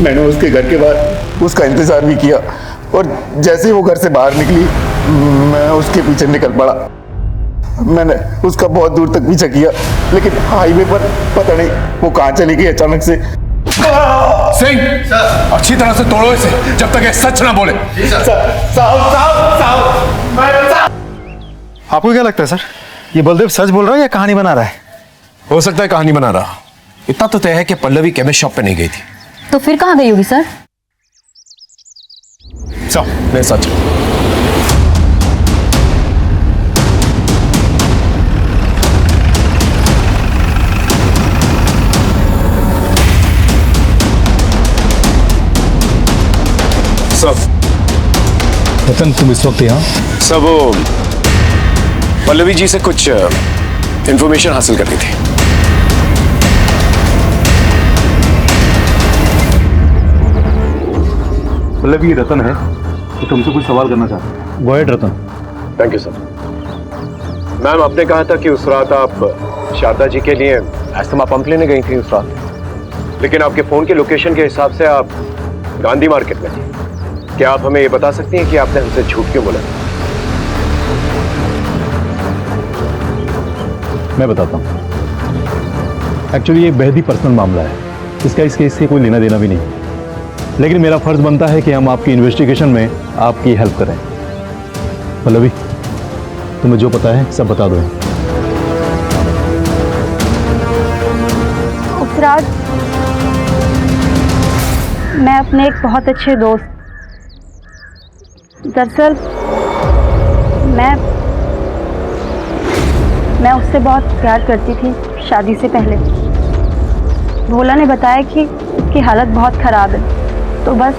मैंने उसके घर के बाहर उसका इंतजार भी किया और जैसे ही वो घर से बाहर निकली मैं उसके पीछे निकल पड़ा। मैंने उसका बहुत दूर तक पीछा किया, लेकिन हाईवे पर पता नहीं वो कहाँ चली गई अचानक से। सिंह, अच्छी तरह से तोड़ो इसे जब तक ये सच ना बोले। आपको क्या लगता है सर, ये बलदेव सच बोल रहा है या कहानी बना रहा है? हो सकता है कहानी बना रहा। इतना तो तय है कि पल्लवी केमिस्ट शॉप पे नहीं गई थी। तो फिर कहाँ गई होगी सर? नहीं सच। सब रतन तुम इस वक्त यहाँ? सब पल्लवी जी से कुछ इंफॉर्मेशन हासिल करनी थी। पल्लवी रतन है तो तुमसे कुछ सवाल करना चाहता हूँ। Go ahead Ratan. Thank you sir. Ma'am आपने कहा था कि उस रात आप शारदा जी के लिए एस्थमा पंप लेने गई थी उस रात, लेकिन आपके फोन के लोकेशन के हिसाब से आप गांधी मार्केट में थी। क्या आप हमें ये बता सकती हैं कि आपने हमसे झूठ क्यों बोला? मैं बताता हूँ। एक्चुअली ये बेहद ही पर्सनल मामला है, इसका इस केस से कोई लेना देना भी नहीं, लेकिन मेरा फर्ज बनता है कि हम आपकी इन्वेस्टिगेशन में आपकी हेल्प करें। पल्लवी तुम्हें जो पता है सब बता दो। उस रात मैं अपने एक बहुत अच्छे दोस्त, दरअसल मैं उससे बहुत प्यार करती थी शादी से पहले। भोला ने बताया कि उसकी हालत बहुत ख़राब है, तो बस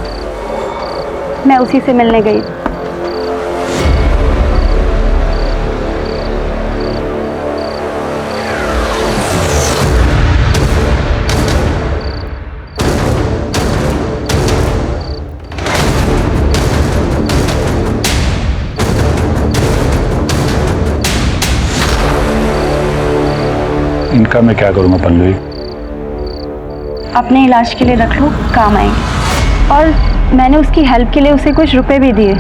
मैं उसी से मिलने गई। इनका मैं क्या करूँगा पल्लवी? अपने इलाज के लिए रख लो, काम आएंगे। और मैंने उसकी हेल्प के लिए उसे कुछ रुपए भी दिए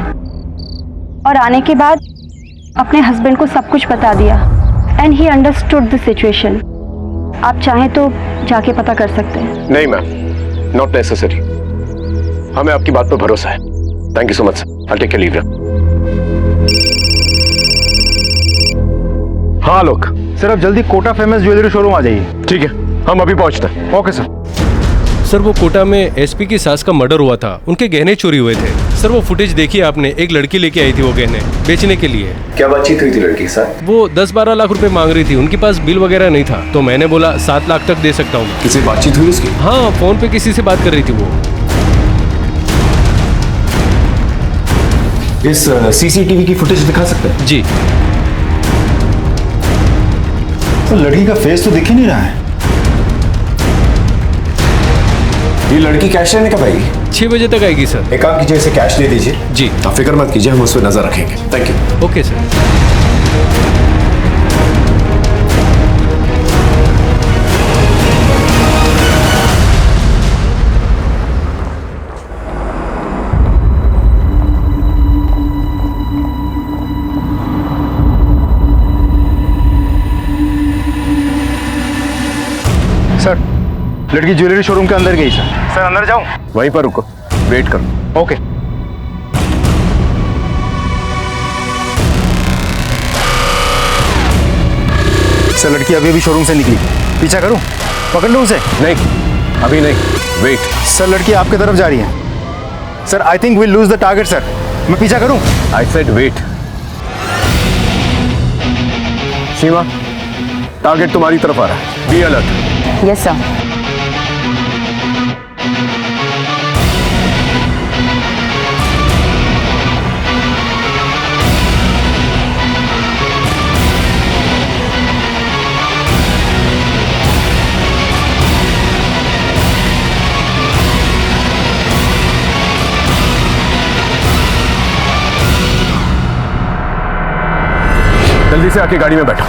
और आने के बाद अपने हस्बैंड को सब कुछ बता दिया and he understood the situation. आप चाहें तो जाके पता कर सकते हैं। नहीं मैम, नॉट नेसेसरी। हमें आपकी बात पर भरोसा है। Thank you so much. I take leave. हाँ लोग, सर आप जल्दी कोटा फेमस ज्वेलरी शोरूम आ जाइए। ठीक है, हम अभी पहुंचते हैं। Okay sir. सर वो कोटा में एसपी की सास का मर्डर हुआ था, उनके गहने चोरी हुए थे। सर वो फुटेज देखी आपने, एक लड़की लेके आई थी वो गहने बेचने के लिए। क्या बातचीत हुई थी लड़की के साथ? वो 10-12 लाख रुपए मांग रही थी, उनके पास बिल वगैरह नहीं था, तो मैंने बोला 7 लाख तक दे सकता हूँ। किसी बातचीत हुई उसकी? हाँ, फोन पे किसी से बात कर रही थी वो। इस सीसीटीवी की फुटेज दिखा सकते हैं? जी। तो लड़की का फेस तो दिख ही नहीं रहा है। ये लड़की कैश लेने कब आएगी? 6 बजे तक आएगी सर। एक काम कीजिए, इसे कैश दे दीजिए। जी। आप फिक्र मत कीजिए, हम उस पर नजर रखेंगे। Thank you. Okay sir. Sir लड़की ज्वेलरी शोरूम के अंदर गई सर। सर अंदर जाऊं? वहीं पर रुको, वेट करो। ओके। सर लड़की अभी अभी शोरूम से निकली, पीछा करूं? पकड़ लूं उसे? नहीं, अभी नहीं, वेट। सर लड़की आपके तरफ जा रही है। Sir I think we lose the target sir. मैं पीछा करूं? I said wait. Seema, target तुम्हारी तरफ आ रहा है। Be alert. Yes sir. जल्दी से आके गाड़ी में बैठो।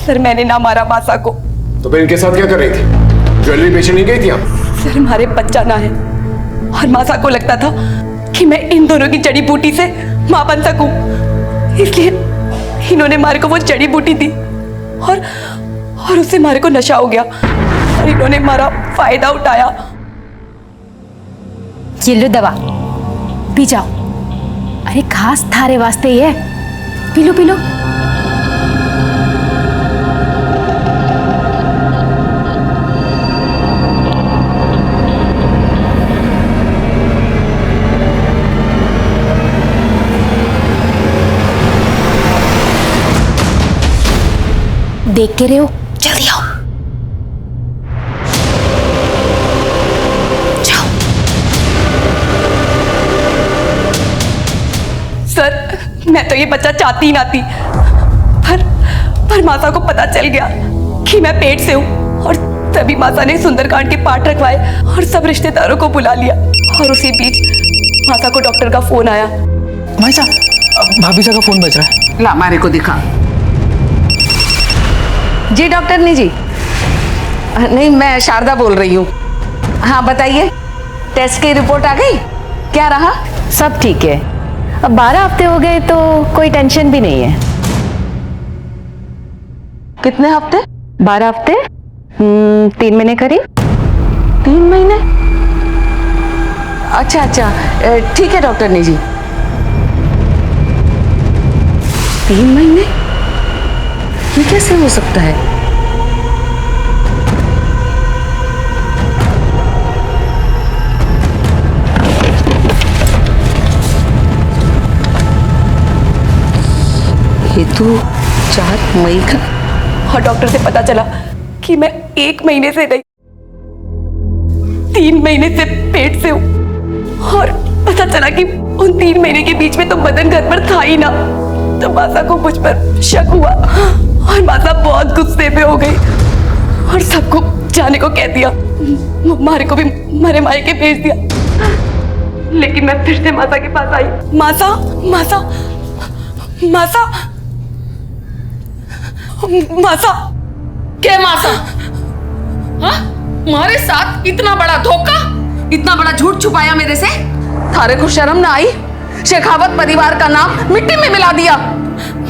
सर मैंने ना मारा मासा को। तो फिर इनके साथ क्या कर रही थी? ज्वेलरी बेचने नहीं गई थी आप? सर हमारे बच्चा ना है और मासा को लगता था कि मैं इन दोनों की जड़ी बूटी से मां बन सकूं, इसलिए इन्होंने मारे को वो जड़ी बूटी दी और उससे मारे को नशा हो गया और इन्होंने हमारा फायदा उठाया। ये लो दवा, पी जाओ। अरे खास थारे वास्ते ये, पी लो पी लो। देखते रहो, जल्दी आओ। जाओ। सर मैं तो ये बच्चा चाहती ही ना थी, पर मासा को पता चल गया कि मैं पेट से हूँ और तभी मासा ने सुंदरकांड के पाठ रखवाए और सब रिश्तेदारों को बुला लिया। और उसी बीच मासा को डॉक्टर का फोन आया। भाई साहब, भाभी साहब का फोन बज रहा है। ला हमारे को दिखा। जी डॉक्टरनी जी। नहीं, मैं शारदा बोल रही हूँ। हाँ बताइए, टेस्ट की रिपोर्ट आ गई? क्या रहा? सब ठीक है। अब 12 हफ्ते हो गए तो कोई टेंशन भी नहीं है। कितने हफ्ते? 12 हफ्ते, 3 महीने करीब। 3 महीने? अच्छा अच्छा, ठीक है डॉक्टरनी जी। 3 महीने? ये कैसे हो सकता है? ये तो 4 मई का और डॉक्टर से पता चला कि मैं 1 महीने से नहीं 3 महीने से पेट से हूँ। और पता चला कि उन 3 महीने के बीच में तो बदन घर पर था ही ना। तो मासा को मुझ पर शक हुआ और मासा बहुत गुस्से में हो गई और सबको जाने को कह दिया। मारे को भी मरे मारे के भेज दिया। लेकिन मैं फिर से मासा के पास आई। मासा मासा मासा मासा क्या मासा? हाँ? तुम्हारे साथ इतना बड़ा धोखा, इतना बड़ा झूठ छुपाया मेरे से? थारे को शर्म ना आई? शेखावत परिवार का नाम मिट्टी में मिला दिया।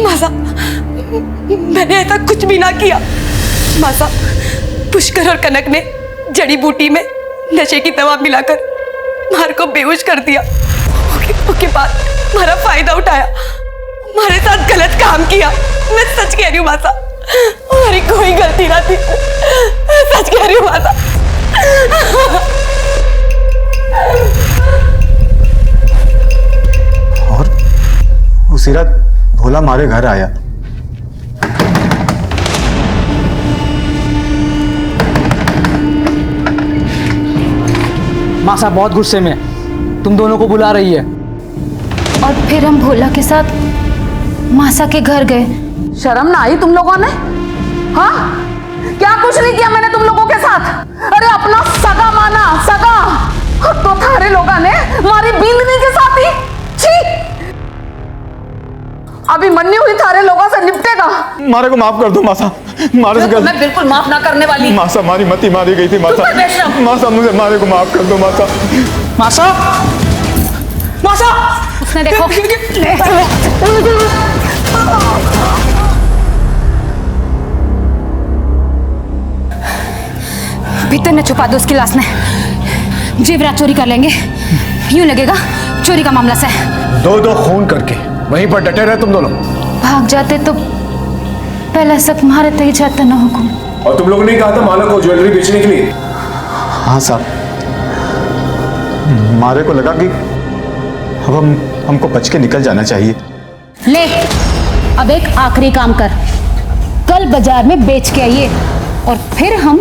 मासा, मैंने ऐसा कुछ भी ना किया। मासा, पुष्कर और कनक ने जड़ी बूटी में नशे की दवा मिलाकर मार को बेहोश कर दिया। उसके बाद हमारा फायदा उठाया, हमारे साथ गलत काम किया। मैं सच कह रही हूँ मासा, हमारी कोई गलती ना थी। सच कह रही हूँ मासा। और उसी रात भोला हमारे घर आया। मासा बहुत गुस्से में है, तुम दोनों को बुला रही है। और फिर हम भोला के साथ मासा के घर गए। शर्म ना आई तुम लोगों ने? हाँ, क्या कुछ नहीं किया मैंने तुम लोगों के साथ? अरे अपना सगा माना, सगा। तो थारे लोगों ने मारी बिंदनी के साथ ही। छी! अभी मन्नी हुई थारे लोगों से निपटेगा। मारे को माफ कर दो मासा, मारे से मैं बिल्कुल माफ ना करने वाली। मासा मारी मती मारी गई थी मासा। मासा मुझे मारे को माफ कर दो मासा। मासा, मासा, उसने देखो। भीतर ने छुपा दो उसकी लाश ने। जेवरात चोरी कर लेंगे, यूं लगेगा चोरी का मामला से। दो खून करके वहीं पर डटे रहे तुम दोनों। भाग जाते तो पहले सब मारे तो ही जाता ना हुकुम। और तुम लोगों ने कहा था माला को ज्वेलरी बेचने के लिए। हाँ साहब, मारे को लगा कि अब हमको बच के निकल जाना चाहिए। ले, अब एक आखिरी काम कर, कल बाजार में बेच के आइए और फिर हम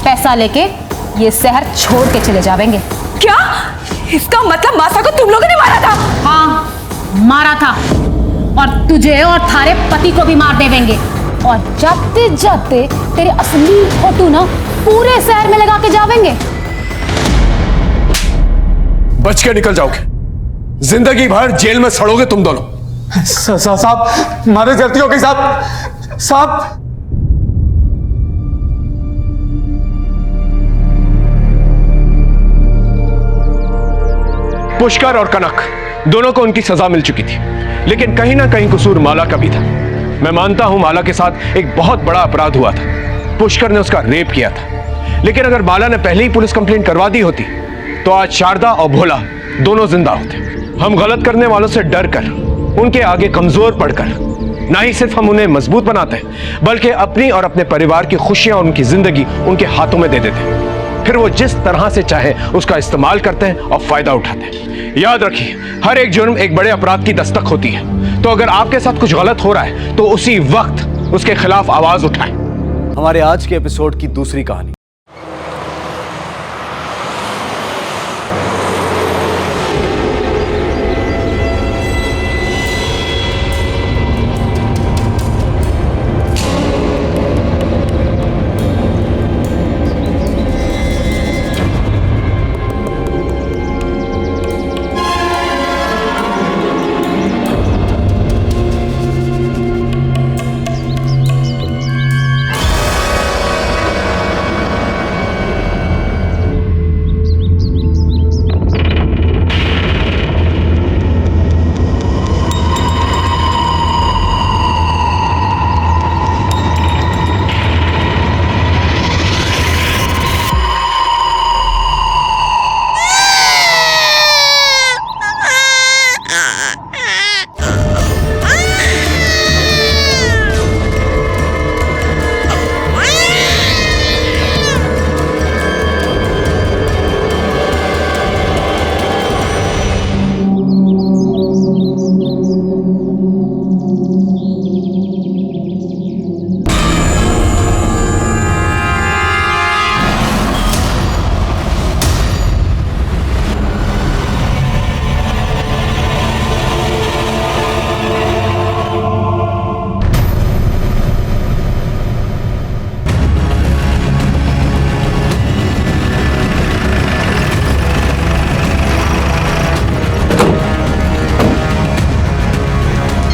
पैसा लेके ये शहर छोड़ के चले जाएंगे। क्या? इसका मतलब मासा को तुम लोगों ने मारा था? हाँ, मारा था, और तुझे और थारे पति को भी मार देवेंगे। और जाते जाते तेरे असली फोटो ना पूरे शहर में लगा के जावेंगे। बच के निकल जाओगे, जिंदगी भर जेल में सड़ोगे तुम दोनों। साहब, मारे गलती हो गई साहब। साहब, पुष्कर और कनक दोनों को उनकी सजा मिल चुकी थी, लेकिन कहीं ना कहीं कसूर माला का भी था। मैं मानता हूं माला के साथ एक बहुत बड़ा अपराध हुआ था, पुष्कर ने उसका रेप किया था। लेकिन अगर माला ने पहले ही पुलिस कंप्लेंट करवा दी होती तो आज शारदा और भोला दोनों जिंदा होते। हम गलत करने वालों से डर कर, उनके आगे कमजोर पड़कर ना ही सिर्फ हम उन्हें मजबूत बनाते हैं, बल्कि अपनी और अपने परिवार की खुशियां और उनकी जिंदगी उनके हाथों में दे देते हैं। फिर वो जिस तरह से चाहे उसका इस्तेमाल करते हैं और फायदा उठाते हैं। याद रखिए, हर एक जुर्म एक बड़े अपराध की दस्तक होती है। तो अगर आपके साथ कुछ गलत हो रहा है तो उसी वक्त उसके खिलाफ आवाज उठाएं। हमारे आज के एपिसोड की दूसरी कहानी।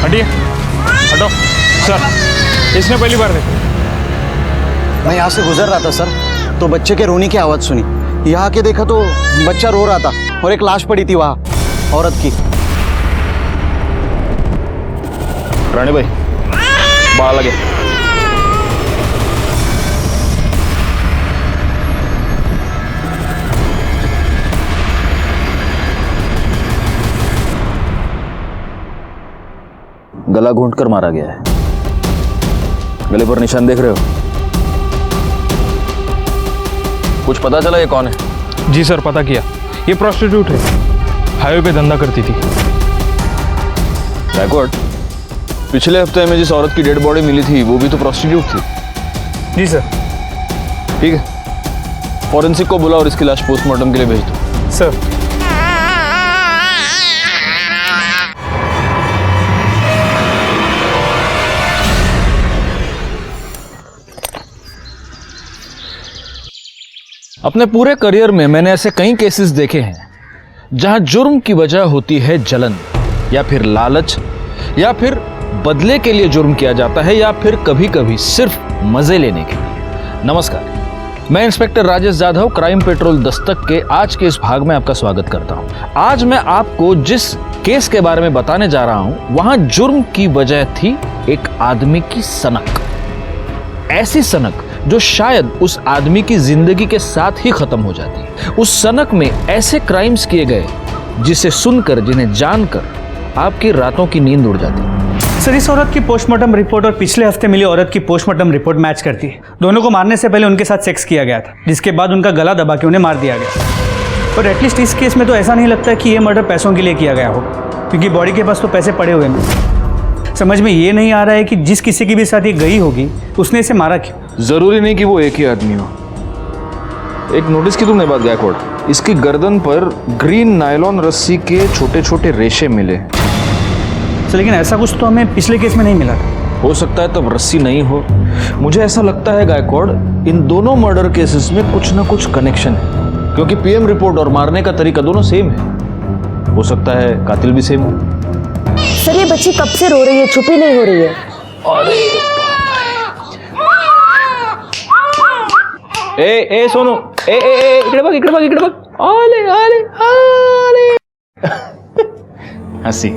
हटिए, हटो। सर, इसने पहली बार देखा। मैं यहाँ से गुजर रहा था सर, तो बच्चे के रोने की आवाज़ सुनी। यहाँ के देखा तो बच्चा रो रहा था और एक लाश पड़ी थी वहाँ, औरत की। रानी भाई, बाहर लगे। गला घूंट कर मारा गया है। गले पर निशान देख रहे हो? कुछ पता चला ये कौन है? जी सर, पता किया। ये प्रोस्टिट्यूट है, हाईवे पे धंधा करती थी। बैकवर्ड, पिछले हफ्ते में जिस औरत की डेड बॉडी मिली थी वो भी तो प्रोस्टिट्यूट थी। जी सर। ठीक है, फॉरेंसिक को बुला और इसकी लाश पोस्टमार्टम के लिए भेज दो। सर। अपने पूरे करियर में मैंने ऐसे कई केसेस देखे हैं जहां जुर्म की वजह होती है जलन, या फिर लालच, या फिर बदले के लिए जुर्म किया जाता है, या फिर कभी कभी सिर्फ मजे लेने के लिए। नमस्कार, मैं inspector Rajesh Jadhav crime petrol Dastak के आज के इस भाग में आपका स्वागत करता हूं। आज मैं आपको जिस केस के बारे में बताने जा रहा हूं वहां जुर्म की वजह थी एक आदमी की सनक। ऐसी सनक जो शायद उस आदमी की जिंदगी के साथ ही खत्म हो जाती। उस सनक में ऐसे क्राइम्स किए गए जिसे सुनकर, जिन्हें जानकर आपकी रातों की नींद उड़ जाती। सर, इस औरत की पोस्टमार्टम रिपोर्ट और पिछले हफ्ते मिली औरत की पोस्टमार्टम रिपोर्ट मैच करती है। दोनों को मारने से पहले उनके साथ सेक्स किया गया था, जिसके बाद उनका गला दबा के उन्हें मार दिया गया। और एटलीस्ट इस केस में तो ऐसा नहीं लगता कि ये मर्डर पैसों के लिए किया गया हो, क्योंकि बॉडी के पास तो पैसे पड़े हुए हैं। समझ में ये नहीं आ रहा है कि जिस किसी के भी साथ ये गई होगी उसने इसे मारा क्यों। जरूरी नहीं कि वो एक ही आदमी हो। एक नोटिस की तुमने बात गायकवाड़, इसकी गर्दन पर ग्रीन नायलॉन रस्सी के छोटे छोटे रेशे मिले। लेकिन ऐसा कुछ तो हमें पिछले केस में नहीं मिला था। हो सकता है तब रस्सी नहीं हो। मुझे ऐसा लगता है गायकवाड़, इन दोनों मर्डर केसेस में कुछ ना कुछ कनेक्शन है, क्योंकि पीएम रिपोर्ट और मारने का तरीका दोनों सेम है। हो सकता है कातिल भी सेम हो। सर, ये बच्ची कब से रो रही है, चुप ही नहीं हो रही है। ए सोनू, इकडे बघ, इकडे बघ, इकडे बघ। आले आले आले। हंसी।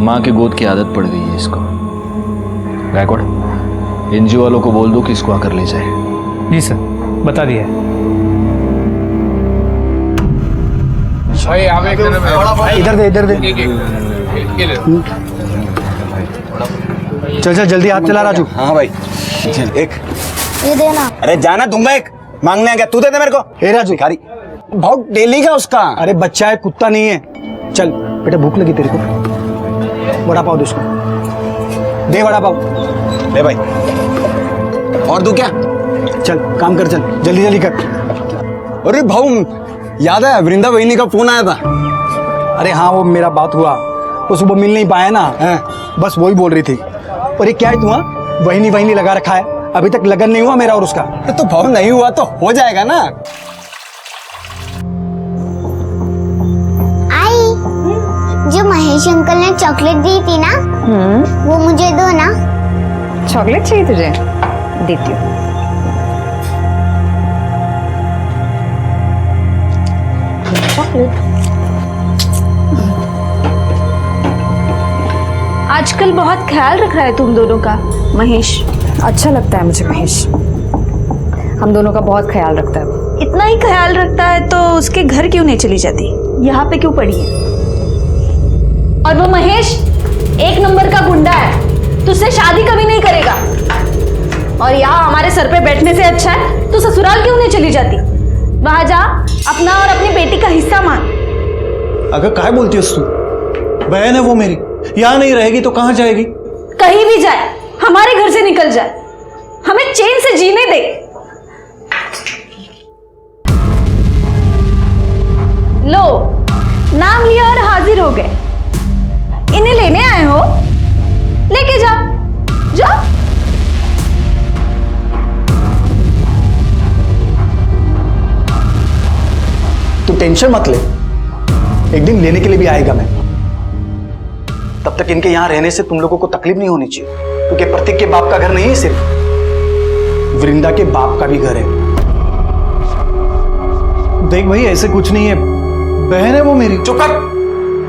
माँ की गोद की आदत पड़ गई है इसको। गायकवाड़, एनजीओ वालों को बोल दो कि इसको आकर ले जाए। जी सर, बता दिया। इधर दे, इधर दे। चल चल जल्दी, हाथ चला राजू। हाँ भाई, एक ये देना। अरे जाना दूंगा, एक मांगने आ गया, तू दे दे मेरे को। हे राजू, भिखारी बहुत डेली का उसका। अरे बच्चा है, कुत्ता नहीं है। चल बेटा, भूख लगी तेरे को, वड़ा पाव दे उसको, दे वड़ा पाव। ले भाई, और दूं क्या? चल काम कर, चल जल्दी जल्दी कर। अरे भाऊ, याद है वृंदा बहिनी का फोन आया था? अरे हाँ, वो मेरा बात हुआ, वो सुबह मिल नहीं पाया ना, बस वही बोल रही थी। और ये क्या है तू, वहीनी वहीनी लगा रखा है, अभी तक लगन नहीं हुआ मेरा और उसका। तो भाव नहीं हुआ तो हो जाएगा ना। आई, जो महेश अंकल ने चॉकलेट दी थी ना, वो मुझे दो ना। चॉकलेट चाहिए तुझे? देती हूँ। चॉकलेट। आजकल बहुत ख्याल रख रहा है तुम दोनों का महेश। अच्छा लगता है मुझे महेश, हम दोनों का बहुत ख्याल रखता है वो। इतना ही ख्याल रखता है तो उसके घर क्यों नहीं चली जाती, यहाँ पे क्यों पड़ी है? और वो महेश एक नंबर का गुंडा है, तुझसे शादी कभी नहीं करेगा। और यहाँ हमारे सर पे बैठने से अच्छा है तो ससुराल क्यों नहीं चली जाती? वहां जा, अपना और अपनी बेटी का हिस्सा मांग। अगर काहे बोलती है तू? बहन है वो मेरी, यहाँ नहीं रहेगी तो कहाँ जाएगी? कहीं भी जाए, हमारे घर से निकल जाए, हमें चैन से जीने दे। लो, नाम लिया और हाजिर हो गए। इन्हें लेने आए हो, लेके जाओ, जाओ। तू टेंशन मत ले, एक दिन लेने के लिए भी आएगा मैं। तब तक इनके यहाँ रहने से तुम लोगों को तकलीफ नहीं होनी चाहिए, क्योंकि प्रतीक के बाप का घर नहीं है, सिर्फ वृंदा के बाप का भी घर है। देख भाई ऐसे कुछ नहीं है, बहन है वो मेरी। चुप कर।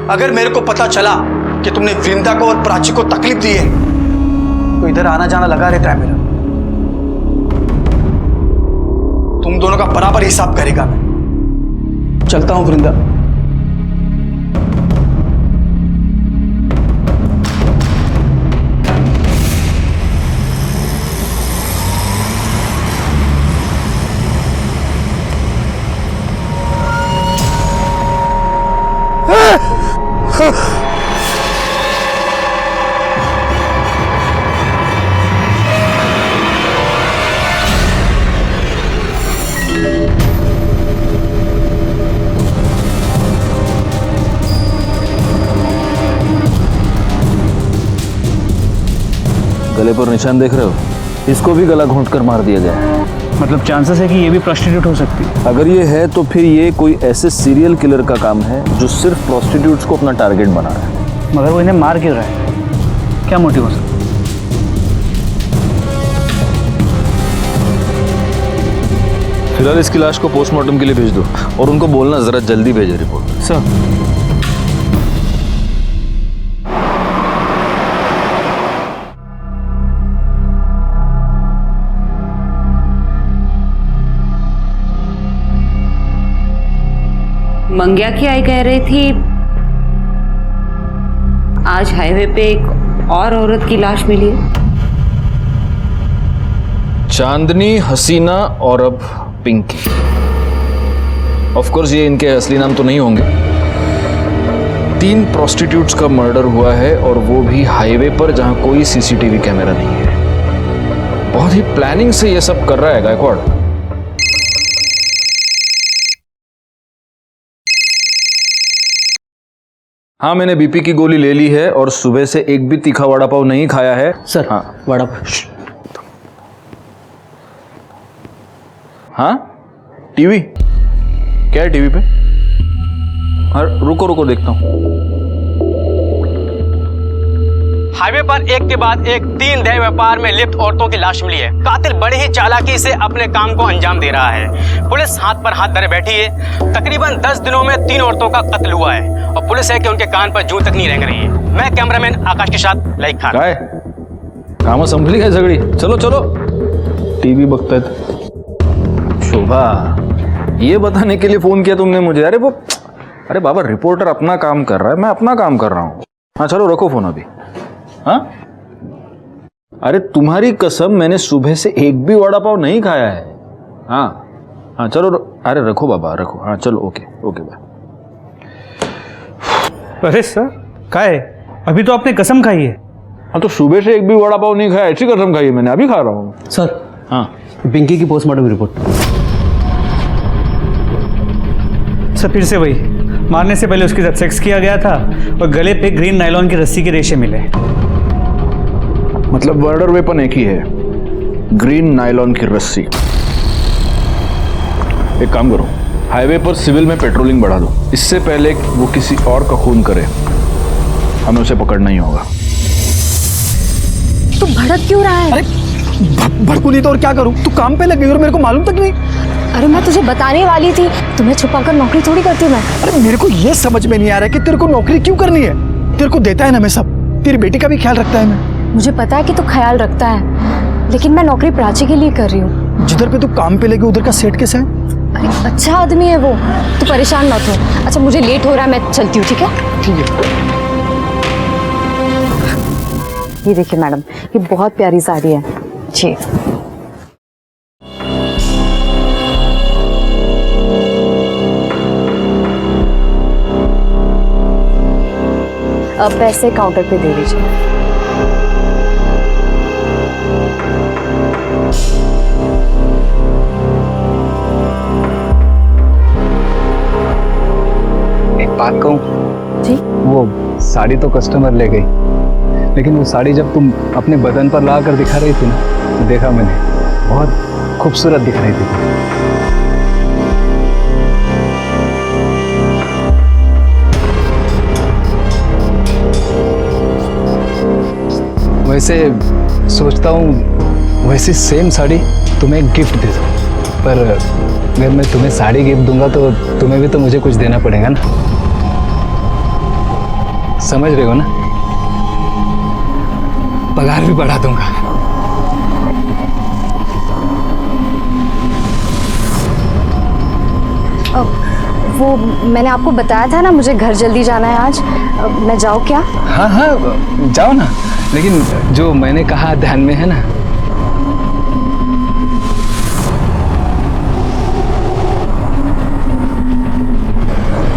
अगर मेरे को पता चला कि तुमने वृंदा को और प्राची को तकलीफ दी है तो इधर आना जाना लगा रहता है मेरा। तुम दोनों का बराबर हिसाब करेगा मैं। चलता हूं वृंदा। गले पर निशान देख रहे हो? इसको भी गला घोंट कर मार दिया गया है। मतलब चांसेस है कि ये भी प्रोस्टिट्यूट हो सकती है। अगर ये है तो फिर ये कोई ऐसे सीरियल किलर का काम है जो सिर्फ प्रोस्टिट्यूट्स को अपना टारगेट बना रहा है। मगर वो इन्हें मार क्यों रहा है? क्या मोटिव हो सकता है? फिलहाल इसकी लाश को पोस्टमार्टम के लिए भेज दो और उनको बोलना जरा जल्दी भेजे रिपोर्ट। सर। मंग्या की आई कह रही थी आज हाईवे पे एक और औरत की लाश मिली है। चांदनी, हसीना और अब पिंकी। ऑफ कोर्स ये इनके असली नाम तो नहीं होंगे। 3 प्रोस्टिट्यूट्स का मर्डर हुआ है और वो भी हाईवे पर जहां कोई सीसीटीवी कैमरा नहीं है। बहुत ही प्लानिंग से ये सब कर रहा है गायकवाड़। हाँ, मैंने बीपी की गोली ले ली है और सुबह से एक भी तीखा वड़ा पाव नहीं खाया है। सर। हाँ, वड़ा। हाँ, टीवी क्या है टीवी पे? हाँ, रुको रुको देखता हूँ। हाईवे पर एक के बाद एक 3 देह व्यापार में लिप्त औरतों की लाश मिली है। कातिल बड़े ही चालाकी से अपने काम को अंजाम दे रहा है। पुलिस हाथ पर हाथ धरे बैठी है। तकरीबन 10 दिनों में 3 औरतों का कत्ल हुआ है और पुलिस है कि उनके कान पर जूं तक नहीं रेंग रही है। मैं कैमरामैन आकाश के साथ लाइक खान। काय काम संभली है झगड़ी। चलो चलो, टीवी बघता है। शोभा, ये बताने के लिए फोन किया तुमने मुझे? अरे बाबा, रिपोर्टर अपना काम कर रहा है, मैं अपना काम कर रहा हूँ। हाँ चलो, रखो फोन अभी। हाँ, अरे तुम्हारी कसम, मैंने सुबह से एक भी वड़ा पाव नहीं खाया है। हाँ हाँ चलो, अरे रखो बाबा, रखो। हाँ चलो, ओके ओके बाय। अरे सर, क्या है? अभी तो आपने कसम खाई है। हाँ, तो सुबह से एक भी वड़ा पाव नहीं खाया, ऐसी कसम खाई है मैंने, अभी खा रहा हूँ। सर। हाँ, पिंकी की पोस्टमार्टम रिपोर्ट। सर, फिर से वही, मारने से पहले उसके साथ सेक्स किया गया था और गले पे ग्रीन नायलॉन की रस्सी के रेशे मिले। मतलब मर्डर वेपन एक ही है, ग्रीन नायलॉन की रस्सी। एक काम करो, हाईवे पर सिविल में पेट्रोलिंग बढ़ा दो। इससे पहले वो किसी और का खून करे, हमें उसे पकड़ना ही होगा। तू भड़क क्यों रहा है? अरे भड़कू नहीं तो और क्या करूं? तू काम पे लग गई और मेरे को मालूम तक नहीं। अरे मैं तुझे बताने वाली थी, तुम्हें छुपाकर नौकरी थोड़ी करती हूँ मैं। अरे मेरे को ये समझ में नहीं आ रहा है कि तेरे को नौकरी क्यों करनी है। तेरे को देता है ना मैं सब, तेरी बेटी का भी ख्याल रखता है मैं। मुझे पता है कि तू ख्याल रखता है, लेकिन मैं नौकरी प्राची के लिए कर रही हूँ। जिधर पे तू काम पे लगी उधर का सेट कैसा है? अरे अच्छा आदमी है वो, तू परेशान मत हो। अच्छा मुझे लेट हो रहा है, मैं चलती हूँ। ठीक है? ठीक है। ये देखिए मैडम, ये बहुत प्यारी साड़ी है जी। अब पैसे काउंटर पे दे दीजिए। एक बात कहूँ? जी? वो साड़ी तो कस्टमर ले गई, लेकिन वो साड़ी जब तुम अपने बदन पर ला कर दिखा रही थी ना, तो देखा मैंने, बहुत खूबसूरत दिख रही थी। वैसे सोचता हूँ वैसी सेम साड़ी तुम्हें गिफ्ट दे दूँ, पर अगर मैं तुम्हें साड़ी गिफ्ट दूंगा तो तुम्हें भी तो मुझे कुछ देना पड़ेगा ना, समझ रहे हो ना? पगार भी बढ़ा दूंगा। वो मैंने आपको बताया था ना, मुझे घर जल्दी जाना है आज। मैं जाऊँ क्या? हाँ हाँ जाओ ना, लेकिन जो मैंने कहा ध्यान में है ना?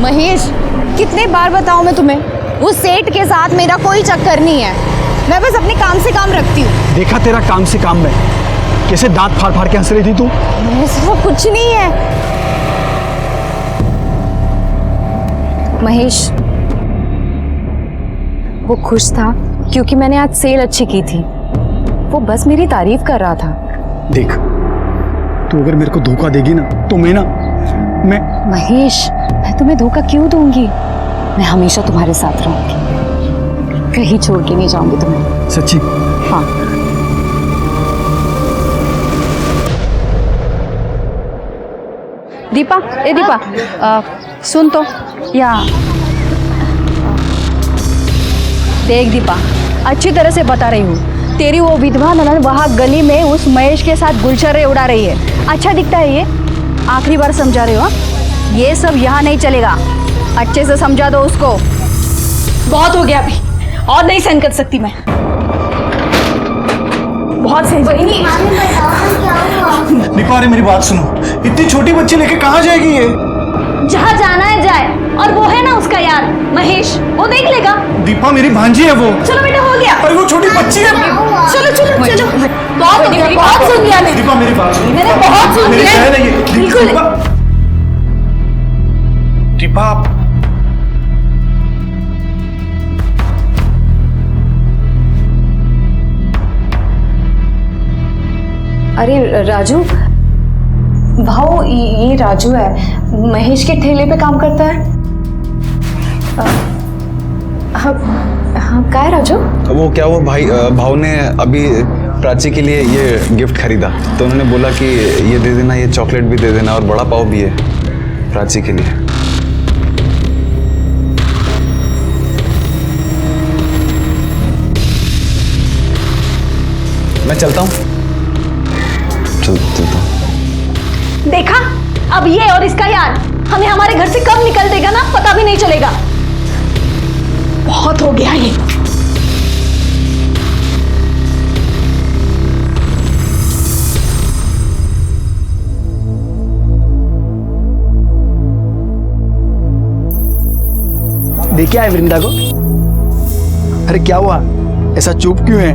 महेश, कितने बार बताऊं मैं तुम्हें, उस सेठ के साथ मेरा कोई चक्कर नहीं है। मैं बस अपने काम से काम रखती हूँ। देखा तेरा काम से काम में, कैसे दांत फाड़ फाड़ के हंस रही थी तू। महेश, वो कुछ नहीं है। महेश, वो खुश था क्योंकि मैंने आज सेल अच्छी की थी। वो बस मेरी तारीफ कर रहा था। देख, तू अगर मेरे को धोखा देगी ना तो मैं महेश, मैं तुम्हें धोखा क्यों दूंगी? मैं हमेशा तुम्हारे साथ रहूंगी, कहीं छोड़ के नहीं जाऊंगी तुम्हें। सच्ची? हाँ। दीपा, ए दीपा, सुन तो, या देख दीपा, अच्छी तरह से बता रही हूँ, तेरी वो विधवा ननद वहाँ गली में उस महेश के साथ गुलछर्रे उड़ा रही है। अच्छा दिखता है ये? आखिरी बार समझा रही हो? ये सब यहाँ नहीं चलेगा, अच्छे से समझा दो उसको। बहुत हो गया अभी, और नहीं सहन कर सकती मैं। बहुत सही। दीपा, अरे मेरी बात सुनो, इतनी छोटी बच्ची लेके कहाँ जाएगी ये? जहाँ जाना है जाए, और वो है ना उसका यार महेश, वो देख लेगा। दीपा, मेरी भांजी है वो। चलो बेटा, हो गया। अरे वो छोटी बच्ची है। चलो चलो चलो, बहुत हो गया, बहुत सुन लिया मैंने। दीपा, मेरी बात सुनो। मैंने बहुत सुन मेरी लिया। बहन है ये। बिल्कुल। दीपा, अरे राजू, भाऊ, ये राजू है, महेश के ठेले पे काम करता है। हाँ हाँ, क्या है राजू? वो क्या हुआ भाई, भाव ने अभी प्राची के लिए ये गिफ्ट खरीदा, तो उन्होंने बोला कि ये दे देना, ये चॉकलेट भी दे देना और बड़ा पाव भी है प्राची के लिए। मैं चलता हूँ। चलता हूँ। देखा, अब ये और इसका यार हमें हमारे घर से कब निकल देगा ना, पता भी नहीं चलेगा। बहुत हो गया ये। देखे आए वृंदा को? अरे क्या हुआ, ऐसा चुप क्यों है?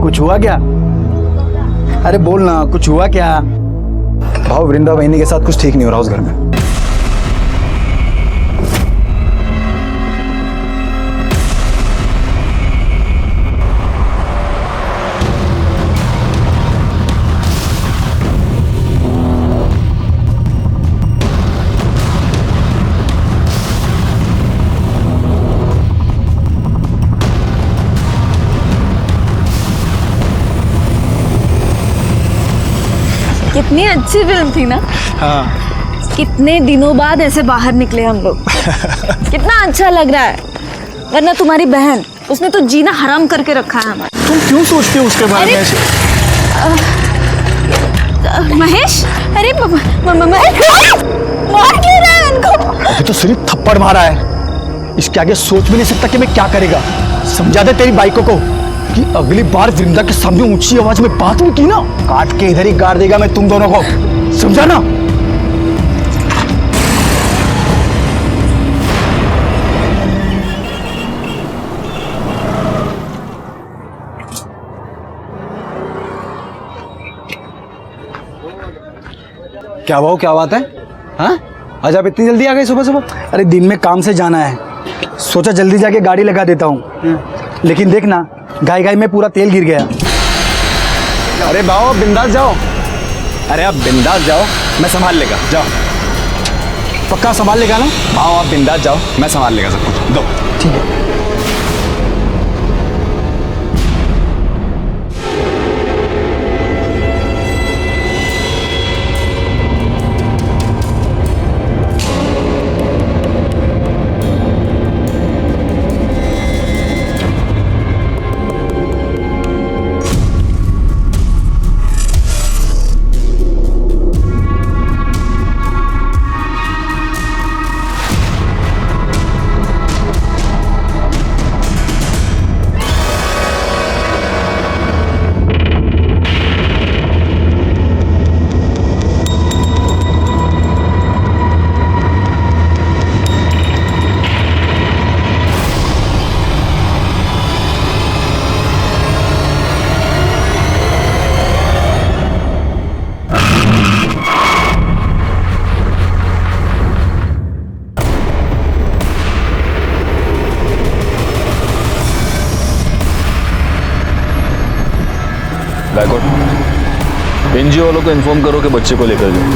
कुछ हुआ क्या? अरे बोल ना, कुछ हुआ क्या? भाव, वृंदा बहनी के साथ कुछ ठीक नहीं हो रहा उस घर में। कितनी अच्छी फिल्म थी ना। हाँ। कितने दिनों बाद ऐसे बाहर निकले हम लोग। कितना अच्छा लग रहा है, वरना तुम्हारी बहन, उसने तो जीना हराम करके रखा है हमारा। तुम क्यों सोचते हो उसके बारे में ऐसे? महेश, अरे मार क्यों रहा है उनको? अभी तो सिर्फ थप्पड़ मारा है, इसके आगे सोच भी नहीं सकता कि मैं क्या करेगा। समझा दे तेरी बाइकों को कि अगली बार वृंदा के सामने ऊंची आवाज में बात भी की ना, काट के इधर ही गाड़ देगा मैं तुम दोनों को, समझा ना? क्या भाव, क्या बात है? हाँ, आज आप इतनी जल्दी आ गए सुबह सुबह? अरे दिन में काम से जाना है, सोचा जल्दी जाके गाड़ी लगा देता हूँ, लेकिन देखना गाय गाय में पूरा तेल गिर गया। अरे भाव, बिंदास जाओ। अरे आप बिंदास जाओ, मैं संभाल लेगा। जाओ, पक्का संभाल लेगा ना? भाव, आप बिंदास जाओ, मैं संभाल लेगा सब कुछ। दो। ठीक है। गायकवाड़, एनजीओ वालों को इन्फॉर्म करो कि बच्चे को लेकर जाओ।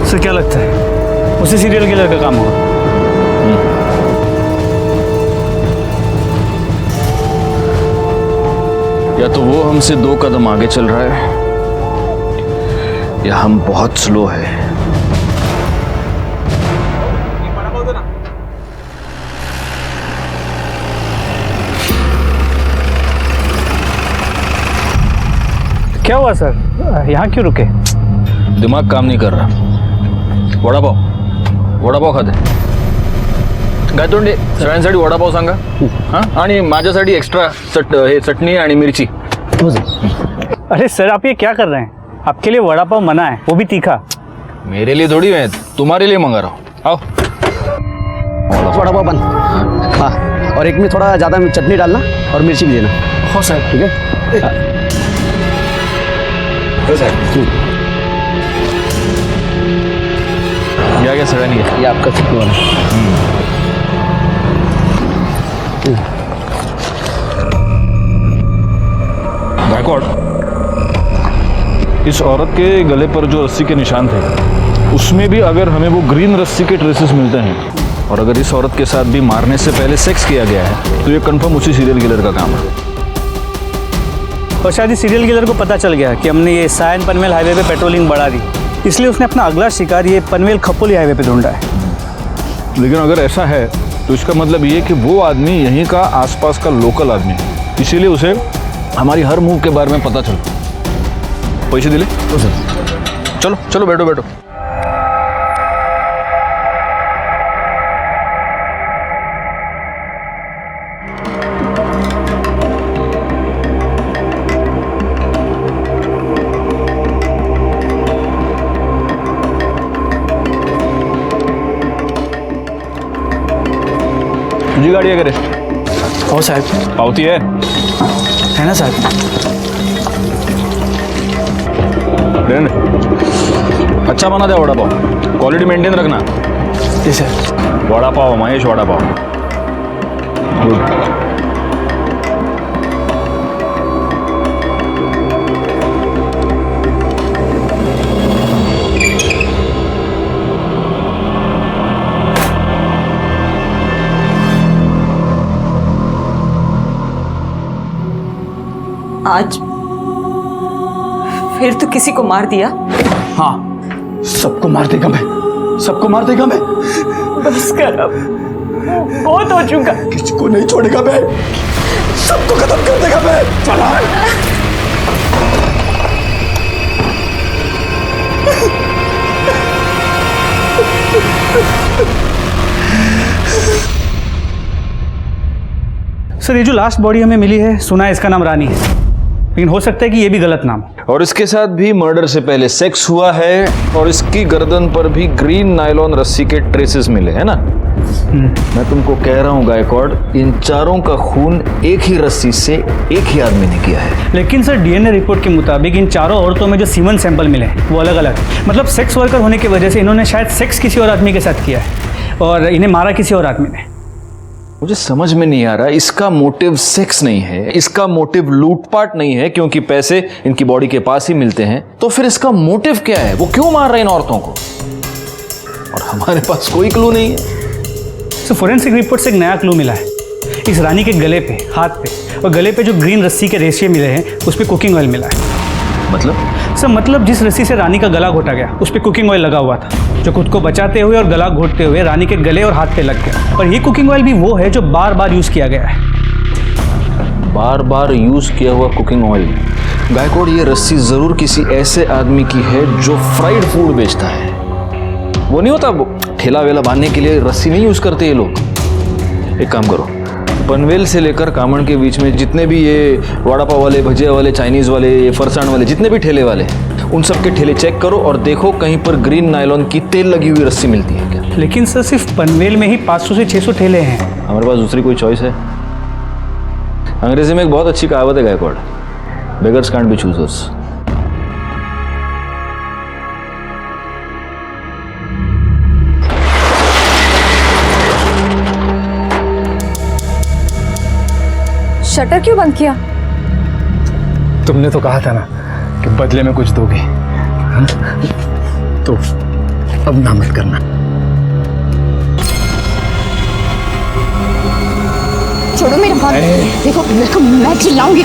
सर क्या लगता है उसी सीरियल किलर का काम होगा? या तो वो हमसे 2 कदम आगे चल रहा है या हम बहुत स्लो है। क्या हुआ सर, यहाँ क्यों रुके? दिमाग काम नहीं कर रहा। वडापाव खाते गायतोंडे सगळ्यांसाठी वडापाव सांगा हां, आणि माझ्यासाठी एक्स्ट्रा चटणी आणि मिरची। अरे सर आप ये क्या कर रहे हैं? आपके लिए वड़ा पाव मना है, वो भी तीखा। मेरे लिए थोड़ी है, तुम्हारे लिए मंगा रहा हूँ। आओ वड़ा पाव बन। हाँ, और एक में थोड़ा ज़्यादा चटनी डालना और मिर्ची भी देना। हो सर। ठीक है। क्या सगळ्यांनी घेतलं? ये आपका चटनी वाला। गायकवाड़, इस औरत के गले पर जो रस्सी के निशान थे उसमें भी अगर हमें वो ग्रीन रस्सी के ट्रेसेस मिलते हैं और अगर इस औरत के साथ भी मारने से पहले सेक्स किया गया है तो ये कंफर्म उसी सीरियल किलर का काम है। और शायद इस सीरियल किलर को पता चल गया कि हमने ये सायन पनवेल हाईवे पे पेट्रोलिंग बढ़ा दी, इसलिए उसने अपना अगला शिकार ये पनवेल खपोली हाईवे पे ढूंढा है। लेकिन अगर ऐसा है तो इसका मतलब ये कि वो आदमी यहीं का आसपास का लोकल आदमी है, इसीलिए उसे हमारी हर मूव के बारे में पता चल। पैसे दिले? चलो चलो बैठो बैठो। तुझी गाड़ी है करे? हो साहब। पावती है ना साहब? अच्छा बना दे वड़ा पाव, क्वालिटी मेंटेन रखना। जी सर। वड़ा पाव महेश, वड़ा पाव। गुड। आज फिर तो किसी को मार दिया? हाँ, सबको मार देगा मैं, सबको मार देगा मैं। बस कर अब, बहुत हो चुका। किसी को नहीं छोड़ेगा मैं, सबको खत्म कर देगा मैं। चला सर ये जो लास्ट बॉडी हमें मिली है, सुना है इसका नाम रानी है, लेकिन हो सकता है कि ये भी गलत नाम हो। और इसके साथ भी मर्डर से पहले सेक्स हुआ है और इसकी गर्दन पर भी ग्रीन नायलॉन रस्सी के ट्रेसेस मिले हैं ना। मैं तुमको कह रहा हूँ गायकवाड़, इन चारों का खून एक ही रस्सी से एक ही आदमी ने किया है। लेकिन सर डीएनए रिपोर्ट के मुताबिक इन चारों औरतों में जो सीमन सैंपल मिले वो अलग अलग, मतलब सेक्स वर्कर होने की वजह से इन्होंने शायद सेक्स किसी और आदमी के साथ किया है और इन्हें मारा किसी और आदमी ने। मुझे समझ में नहीं आ रहा, इसका मोटिव सेक्स नहीं है, इसका मोटिव लूटपाट नहीं है क्योंकि पैसे इनकी बॉडी के पास ही मिलते हैं, तो फिर इसका मोटिव क्या है? वो क्यों मार रहे हैं इन औरतों को? और हमारे पास कोई क्लू नहीं है। तो फोरेंसिक रिपोर्ट से एक नया क्लू मिला है। इस रानी के गले पे, हाथ पे और गले पे जो ग्रीन रस्सी के रेशे मिले हैं उस पर कुकिंग ऑयल मिला है। मतलब? सर मतलब जिस रस्सी से रानी का गला घोटा गया उस पर कुकिंग ऑयल लगा हुआ था, जो खुद को बचाते हुए और गला घोटते हुए रानी के गले और हाथ पे लग गया। और ये कुकिंग ऑयल भी वो है जो बार बार यूज किया गया है। बार बार यूज किया हुआ कुकिंग ऑयल? गायकवाड़, ये रस्सी जरूर किसी ऐसे आदमी की है जो फ्राइड फूड बेचता है। वो नहीं होता, वो ठेला वेला बांधने के लिए रस्सी नहीं यूज करते ये लोग। एक काम करो, पनवेल से लेकर कामण के बीच में जितने भी ये वड़ा पाव वाले, भजिया वाले, चाइनीज वाले, ये फरसाण वाले, जितने भी ठेले वाले, उन सब के ठेले चेक करो और देखो कहीं पर ग्रीन नायलॉन की तेल लगी हुई रस्सी मिलती है क्या। लेकिन सर सिर्फ पनवेल में ही 500 से 600 ठेले हैं। हमारे पास दूसरी कोई चॉइस है? अंग्रेजी में एक बहुत अच्छी कहावत है Gaikwad, beggars can't be choosers. Shutter क्यों बंद किया? तुमने तो कहा था ना कि बदले में कुछ दोगे, हाँ? तो अब ना मत करना। छोड़ो मेरे हाथ, देखो मेरे को, मैं चिल्लाऊंगी।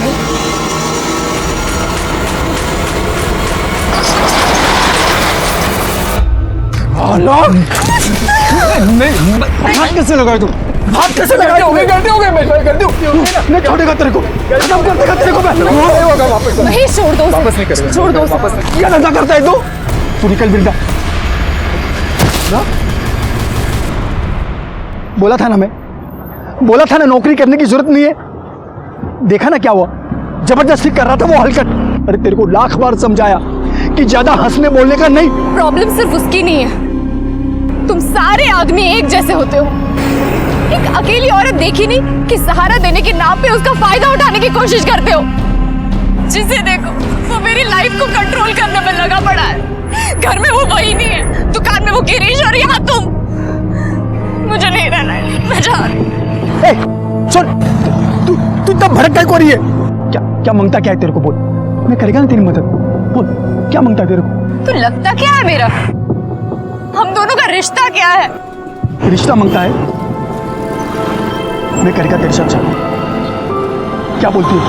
हाथ कैसे लगाए तुम? हाथ कैसे लगाए? गलती हो गई, मैं गलती हो गई। मैं क्या देगा तेरे को? काम कर देगा तेरे को मैं। होगा वापस। नहीं, छोड़ दो, वापस नहीं करेगा। छोड़ दो, वापस नहीं। क्या धंधा करता है तू निकल वृंदा। बोला था ना नौकरी करने की जरूरत नहीं है। देखा ना क्या हुआ, जबरदस्ती कर रहा था वो हलकट। अरे तेरे को लाख बार समझाया कि ज्यादा हंसने बोलने का नहीं। प्रॉब्लम सिर्फ उसकी नहीं है, तुम सारे आदमी एक जैसे होते हो। एक अकेली औरत देखी नहीं कि सहारा देने के नाम पे उसका फायदा उठाने की कोशिश करते हो। जिसे देखो वो मेरी लाइफ को कंट्रोल करने में लगा पड़ा है। घर में वो वही नहीं है, दुकान में वो गिरीश और यहाँ तुम। मुझे नहीं रहना है, मैं जा रही हूँ। सुन, तू इतना भड़क काय को रही है? क्या मांगता क्या है तेरे को? बोल, मैं करेगा ना तेरी मदद। बोल, क्या मांगता है तेरे को? तो लगता क्या है मेरा? हम दोनों का रिश्ता क्या है? रिश्ता मांगता है? मैं करेगा तेरे साथ शादी। क्या बोलती है?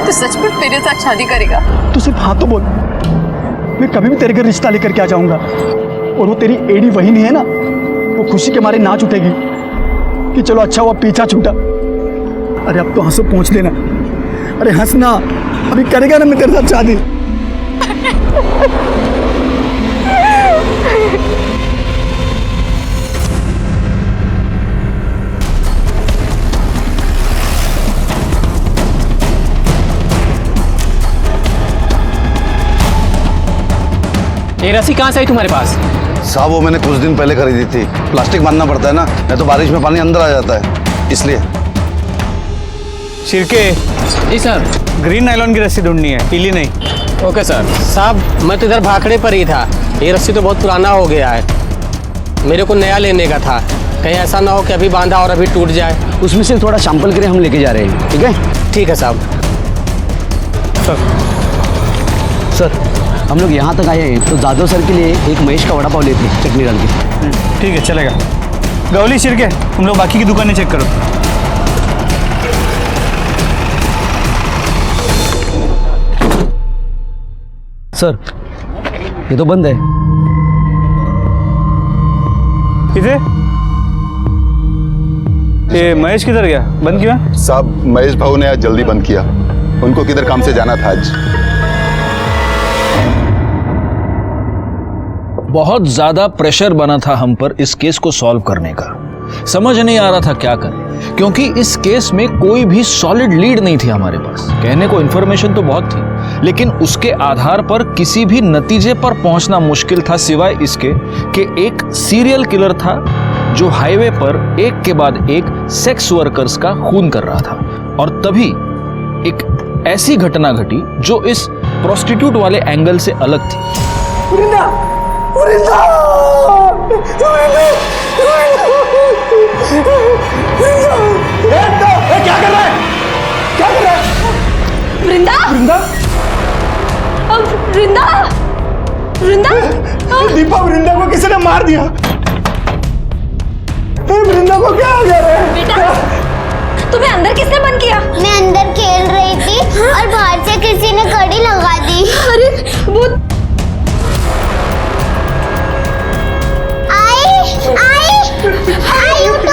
तो सचमुच मेरे साथ शादी करेगा? तू सिर्फ हाँ तो बोल, मैं कभी भी तेरे घर रिश्ता लेकर के आ जाऊंगा। और वो तेरी एडी वही नहीं है ना, वो खुशी के मारे नाच उठेगी कि चलो अच्छा हुआ पीछा छूटा। अरे अब तो हंसो पहुंच लेना। अरे हंसना, अभी करेगा ना मैं तेरे साथ शादी। ये रस्सी कहाँ से आई तुम्हारे पास? साहब वो मैंने कुछ दिन पहले खरीदी थी। प्लास्टिक बांधना पड़ता है ना, नहीं तो बारिश में पानी अंदर आ जाता है, इसलिए। शिरके। जी सर। ग्रीन नायलॉन की रस्सी ढूंढनी है, पीली नहीं। Okay sir. साहब मैं तो इधर भाखड़े पर ही था, ये रस्सी तो बहुत पुराना हो गया है, मेरे को नया लेने का था। कहीं ऐसा ना हो कि अभी बांधा और अभी टूट जाए। उसमें से थोड़ा सैंपल के लिए हम लेके जा रहे हैं, ठीक है? ठीक है साहब। सर हम लोग यहाँ तक आए हैं तो जादव सर के लिए एक महेश का वड़ा पाव लेते हैं, चटनी डाल के। ठीक है, चलेगा। गौली शिरके, तुम लोग बाकी की दुकानें चेक करो। सर ये तो बंद है। किसे? ये महेश किधर गया? बंद क्यों है? साहब महेश भाऊ ने आज जल्दी बंद किया, उनको किधर काम से जाना था आज। बहुत ज्यादा प्रेशर बना था हम पर इस केस को सॉल्व करने का। समझ नहीं आ रहा था क्या करें, क्योंकि इस केस में कोई भी सॉलिड लीड नहीं थी हमारे पास। कहने को इन्फॉर्मेशन तो बहुत थी, लेकिन उसके आधार पर किसी भी नतीजे पर पहुंचना मुश्किल था, सिवाय इसके कि एक सीरियल किलर था जो हाईवे पर एक के बाद एक सेक्स वर्कर्स का खून कर रहा था। और तभी एक ऐसी घटना घटी जो इस प्रोस्टिट्यूट वाले एंगल से अलग थी। क्या कर रहा है? क्या कर रहा है? वृंदा? वृंदा? वृंदा? दीपा, वृंदा को किसी ने मार दिया। वृंदा को क्या हो गया रे? बेटा, तुम्हें अंदर किसने बंद किया? मैं अंदर खेल रही थी और बाहर से किसी ने कड़ी लगा दी। अरे वो आई उठो,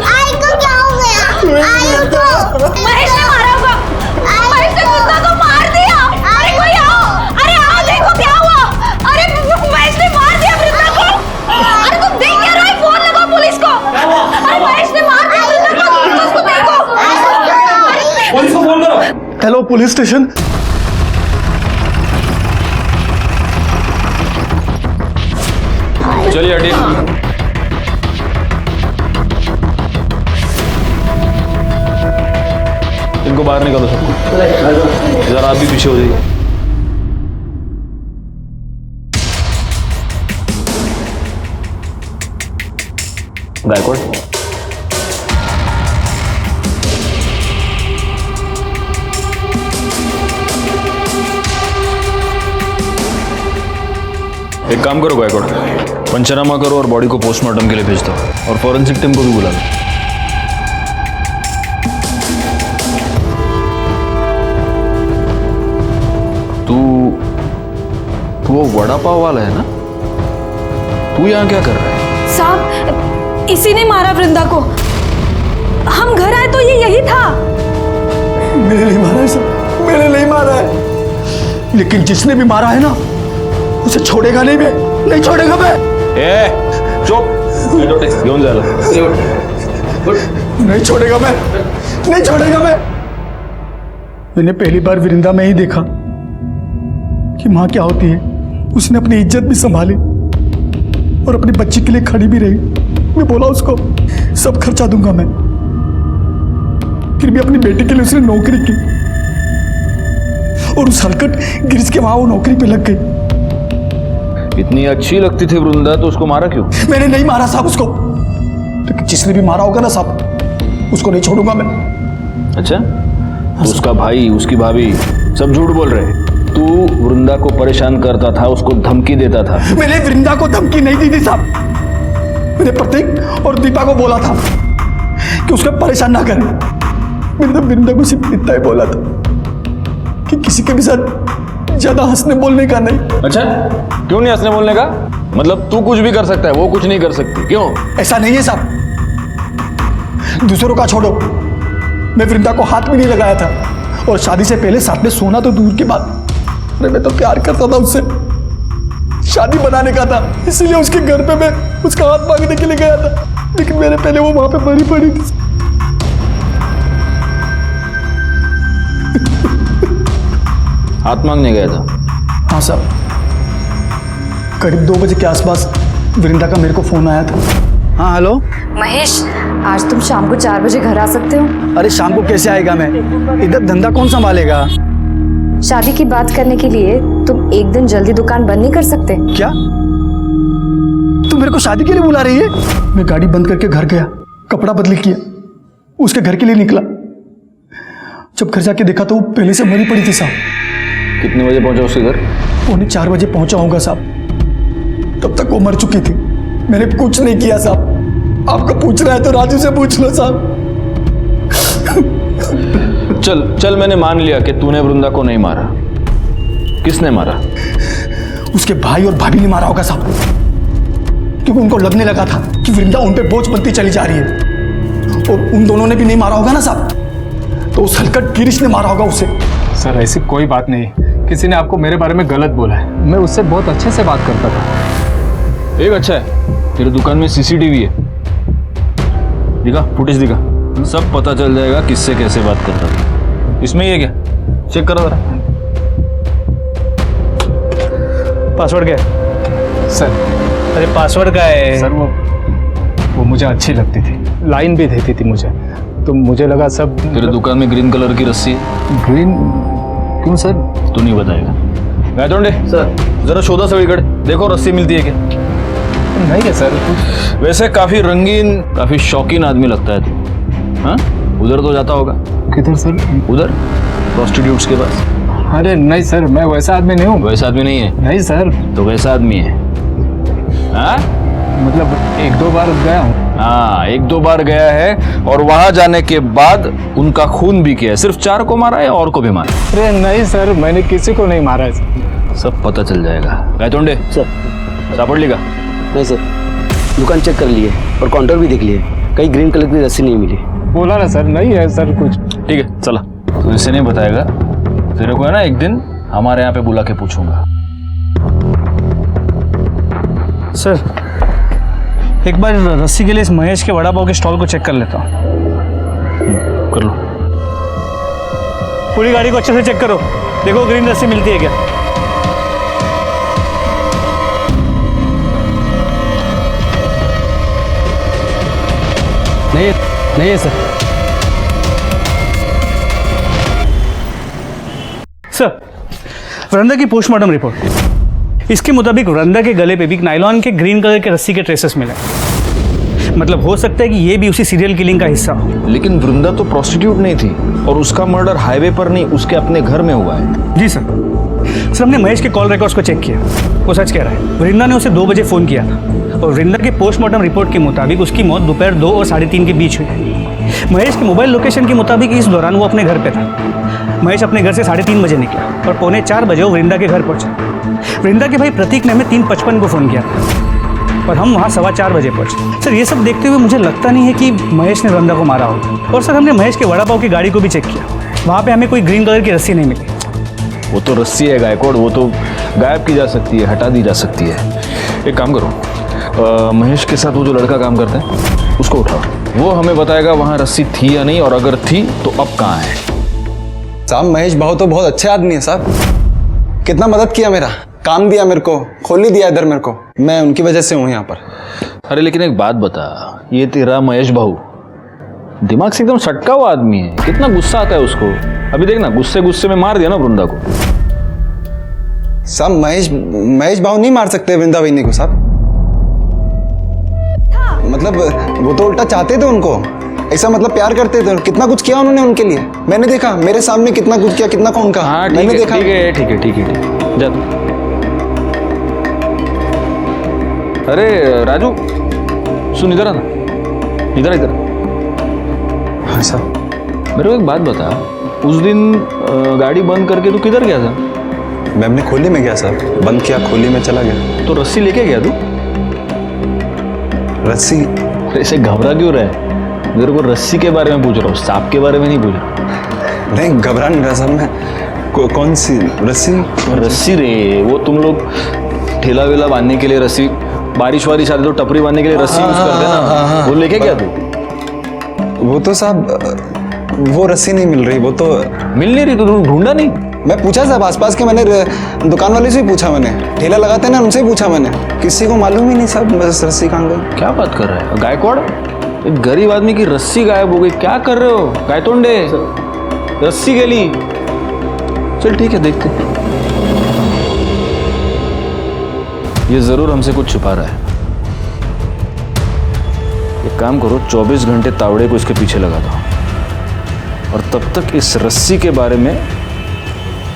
आई को क्या हो गया? आई उठो। महेश ने मारा होगा। महेश ने वृंदा को मार दिया। अरे कोई आओ, अरे आओ, देखो क्या हुआ। अरे महेश ने मार दिया वृंदा को। अरे तुम देख क्या रहे हो? फोन लगाओ पुलिस को। अरे महेश ने मार दिया वृंदा को, उसको देखो। पुलिस को फोन करो। Hello police station. चलिए हटिए। इनको बाहर निकालो सबको। जरा आप भी पीछे हो जाइए। गायकवाड़, एक काम करो गायकवाड़, पंचनामा करो और बॉडी को पोस्टमार्टम के लिए भेज दो और फॉरेंसिक टीम को भी बुला लो। तू वो वड़ा पाव वाला है ना? तू यहाँ क्या कर रहा है? साहब, इसी ने मारा वृंदा को। हम घर आए तो ये यही था। मैंने नहीं मारा है सर, मैंने नहीं मारा है, लेकिन जिसने भी मारा है ना उसे छोड़ेगा नहीं मैं, नहीं छोड़ेगा मैं। चुप, घेऊन जायला। नहीं छोड़ेगा मैं, नहीं छोड़ेगा मैं। मैंने पहली बार वृंदा में ही देखा कि माँ क्या होती है। उसने अपनी इज्जत भी संभाली और अपनी बच्ची के लिए खड़ी भी रही। मैं बोला उसको सब खर्चा दूंगा मैं, फिर भी अपनी बेटी के लिए उसने नौकरी की और उस हलकट गिरीश के वहां वो नौकरी पे लग गई। इतनी अच्छी लगती थी वृंदा तो उसको मारा क्यों? मैंने नहीं मारा साहब उसको, लेकिन जिसने भी मारा होगा ना साहब उसको नहीं छोड़ूंगा मैं। अच्छा, तो उसका भाई, उसकी भाभी सब झूठ बोल रहे हैं। तू वृंदा को परेशान करता था, उसको धमकी देता था। मैंने वृंदा को धमकी नहीं दी थी साहब, मैंने प्रतीक और दीपा को बोला था कि उसको परेशान ना करें। मैंने तो वृंदा को सिर्फ इतना ही बोला था कि किसी के भी साथ ज्यादा हंसने बोलने का नहीं। अच्छा, क्यों नहीं हंसने बोलने का? मतलब तू कुछ भी कर सकता है, वो कुछ नहीं कर सकती, क्यों? ऐसा नहीं है साहब, दूसरों का छोड़ो, मैं वृंदा को हाथ में नहीं लगाया था और शादी से पहले साथ में सोना तो दूर की बात, अरे मैं तो प्यार करता था उससे, शादी बनाने का था, इसीलिए उसके घर पे मैं उसका हाथ मांगने के लिए गया था, लेकिन मेरे पहले वो वहां पे मरी पड़ी थी। हाथ मांगने गया था? हाँ साहब, करीब 2 बजे के आसपास वृंदा का मेरे को फोन आया था। हाँ हेलो महेश, आज तुम शाम को 4 बजे घर आ सकते हो? अरे शाम को कैसे आएगा मैं, इधर धंधा कौन संभालेगा? शादी की बात करने के लिए तुम एक दिन जल्दी दुकान बंद नहीं कर सकते? क्या तू मेरे को शादी के लिए बुला रही है? मैं गाड़ी बंद करके घर गया, कपड़ा बदली किया, उसके घर के लिए निकला। जब घर जाके देखा तो वो पहले से मरी पड़ी थी साहब। कितने बजे पहुंचा उसके घर? 4:45 बजे पहुंचा होगा साहब, तब तक वो मर चुकी थी। मैंने कुछ नहीं किया साहब, आपको पूछ रहा है तो राजू से पूछ लो साहब। चल चल, मैंने मान लिया कि तूने वृंदा को नहीं मारा। किसने मारा? उसके भाई और भाभी ने मारा होगा साहब, क्योंकि उनको लगने लगा था कि वृंदा उन पे बोझ बनती चली जा रही है, और उन दोनों ने भी नहीं मारा होगा ना साहब, तो उस हलकट गिरीश ने मारा होगा उसे। सर ऐसी कोई बात नहीं, किसी ने आपको मेरे बारे में गलत बोला है, मैं उससे बहुत अच्छे से बात करता था। एक अच्छा है, तेरे दुकान में सीसीटीवी है, दिखा, फुटेज दिखा, सब पता चल जाएगा किससे कैसे बात करता था। इसमें ये क्या, चेक करो जरा। पासवर्ड क्या है? सर अरे पासवर्ड क्या है? सर वो मुझे अच्छी लगती थी, लाइन भी देती थी मुझे, तो मुझे लगा सब। तेरे दुकान में ग्रीन कलर की रस्सी है? ग्रीन क्यों सर? तू नहीं बताएगा। गायतोंडे सर, जरा शोधा सगळीकडे, देखो रस्सी मिलती है क्या? नहीं है सर। वैसे काफी रंगीन, काफी शौकीन आदमी लगता है तू। हाँ, उधर तो जाता होगा। किधर सर? उधर प्रोस्टिट्यूट्स के पास। अरे नहीं सर, मैं वैसा आदमी नहीं हूँ। वैसा आदमी नहीं है? नहीं सर। तो वैसा आदमी है? हाँ, मतलब 1-2 बार गया हूँ। हाँ, 1-2 बार गया है और वहां जाने के बाद उनका खून भी किया है। सिर्फ 4 को मारा है, और को भी मारा? अरे नहीं सर, मैंने किसी को नहीं मारा है। सब पता चल जाएगा। गायतोंडे सर, सापड़ ली का? नहीं सर, दुकान चेक कर लिए और काउंटर भी देख लिए, कहीं ग्रीन कलर की रस्सी नहीं मिली। बोला ना सर, नहीं है सर कुछ। ठीक है, चला। तो इसे नहीं बताएगा, तेरे को है ना एक दिन हमारे यहाँ पे बुला के पूछूंगा। सर, एक बार रस्सी के लिए इस महेश के वड़ा पाव के स्टॉल को चेक कर लेता हूँ। कर लो। पूरी गाड़ी को अच्छे से चेक करो, देखो ग्रीन रस्सी मिलती है क्या। नहीं है सर। सर, वृंदा की पोस्टमार्टम रिपोर्ट, इसके मुताबिक वृंदा के गले पे भी नायलॉन के ग्रीन कलर के रस्सी के ट्रेसेस मिले। मतलब हो सकता है कि ये भी उसी सीरियल किलिंग का हिस्सा हो। लेकिन वृंदा तो प्रोस्टिट्यूट नहीं थी और उसका मर्डर हाईवे पर नहीं, उसके अपने घर में हुआ है। जी सर, सर हमने महेश के कॉल रिकॉर्ड्स को चेक किया, वो सच कह रहा है। वृंदा ने उसे 2 बजे फ़ोन किया था और वृंदा के पोस्टमार्टम रिपोर्ट के मुताबिक उसकी मौत दोपहर 2 और 3:30 के बीच हुई है। महेश के मोबाइल लोकेशन के मुताबिक इस दौरान वो अपने घर पे था। महेश अपने घर से 3:30 बजे निकला और 3:45 बजे वो वृंदा के घर पहुंचा। वृंदा के भाई प्रतीक ने हमें 3:55 को फ़ोन किया था और हम वहाँ 4:15 बजे पहुंचे। सर ये सब देखते हुए मुझे लगता नहीं है कि महेश ने वृंदा को मारा होगा। और सर हमने महेश के वड़ा पाव की गाड़ी को भी चेक किया, वहाँ पे हमें कोई ग्रीन कलर की रस्सी नहीं मिली। वो तो रस्सी है गायकवाड़, वो तो गायब की जा सकती है, हटा दी जा सकती है। एक काम करो, महेश के साथ वो जो लड़का काम करता है उसको उठाओ, वो हमें बताएगा वहाँ रस्सी थी या नहीं, और अगर थी तो अब कहाँ है। साहब महेश भाऊ तो बहुत अच्छे आदमी है साहब, कितना मदद किया, मेरा काम दिया, मेरे को खोल ही दिया इधर मेरे को, मैं उनकी वजह से हूँ यहाँ पर। अरे लेकिन एक बात बता, ये तेरा महेश भाऊ दिमाग से एकदम सटका हुआ आदमी है, कितना गुस्सा आता है उसको। अभी देखना, गुस्से गुस्से में मार दिया ना वृंदा को। साहब महेश भाऊ नहीं मार सकते वृंदा बहनी को साहब, मतलब वो तो उल्टा चाहते थे उनको, ऐसा मतलब प्यार करते थे, कितना कुछ किया उन्होंने उनके लिए, मैंने देखा मेरे सामने कितना कुछ किया, कितना कौन का। हाँ, मैंने देखा। ठीक है जा तू। अरे राजू सुन, इधर आना, इधर। हाँ साहब। मेरे को एक बात बता, उस दिन गाड़ी बंद करके तू किधर गया था? मैं अपने खोली में गया साहब, बंद किया, खोली में चला गया। तो रस्सी लेके गया तू? रस्सी? ऐसे घबरा क्यों रहा है? मेरे को रस्सी के बारे में पूछ रहा हूँ, सांप के बारे में नहीं पूछ रहा। नहीं घबरा नहीं रहा साहब मैं। कौन सी रस्सी? रस्सी रे, वो तुम लोग ठेला वेला बांधने के लिए रस्सी, बारिश वारिश आती तो टपरी बांधने के लिए रस्सी यूज करते ना, वो लेके गया तू? वो तो साहब वो रस्सी नहीं मिल रही, वो तो मिल नहीं रही, तो ढूंढा नहीं? मैं पूछा साहब आसपास के, मैंने दुकान वाले से भी पूछा, मैंने ठेला लगाते हैं ना उनसे भी पूछा मैंने, किसी को मालूम ही नहीं साहब बस रस्सी कहाँ गई। क्या बात कर रहा है गायकवाड़, एक गरीब आदमी की रस्सी गायब हो गई, क्या कर रहे हो गायतोंडे? रस्सी गली, चल ठीक है देखते। ये जरूर हमसे कुछ छुपा रहा है। एक काम करो, 24 घंटे तावड़े को इसके पीछे लगा दो और तब तक इस रस्सी के बारे में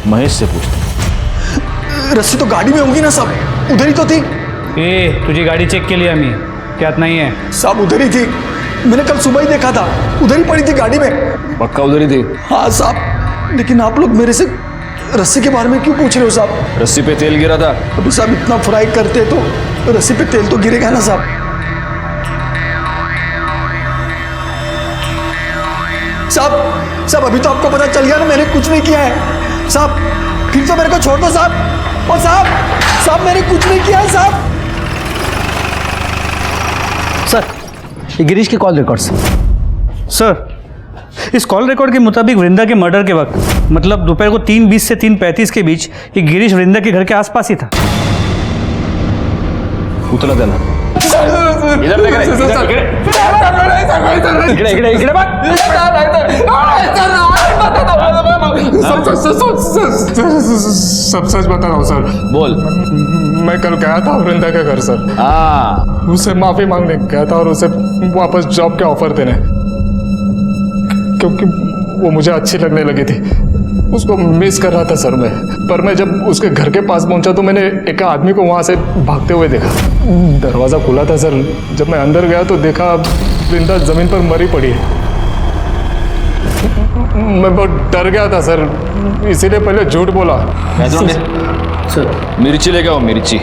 महेश से पूछते। रस्सी तो गाड़ी में होगी ना साहब, उधर ही तो थी। तुझी गाड़ी चेक के लिए हमें क्या इतना ही है? साहब उधर ही थी, मैंने कल सुबह ही देखा था, उधर ही पड़ी थी गाड़ी में। पक्का उधर ही थी? हाँ साहब, लेकिन आप लोग मेरे से रस्सी के बारे में क्यों पूछ रहे हो साहब? रस्सी पे तेल गिरा था। अभी साहब इतना फ्राई करते तो रस्सी पे तेल तो गिरेगा ना साहब। साहब अभी तो आपको पता चल गया ना मैंने कुछ नहीं किया है साहब, फिर तो मेरे को छोड़ दो साहब। और साहब मैंने कुछ नहीं किया है साहब। सर ये गिरीश के कॉल रिकॉर्ड्स। सर इस कॉल रिकॉर्ड के मुताबिक वृंदा के मर्डर के वक्त, मतलब दोपहर को 3:20 से 3:35 के बीच, ये गिरीश वृंदा के घर के आसपास ही था। उतला देना इधर देख रहे, सब सच बता रहा हूँ सर। बोल। मैं कल गया था वृंदा के घर सर, उससे माफी मांगने गया था और उसे वापस जॉब के ऑफर देने, क्योंकि वो मुझे अच्छी लगने लगी थी, उसको मिस कर रहा था सर मैं। पर मैं जब उसके घर के पास पहुंचा तो मैंने एक आदमी को वहां से भागते हुए देखा। दरवाज़ा खुला था सर, जब मैं अंदर गया तो देखा वृंदा जमीन पर मरी पड़ी है। मैं बहुत डर गया था सर, इसीलिए पहले झूठ बोला। सर मिर्ची लेके आओ, मिर्ची।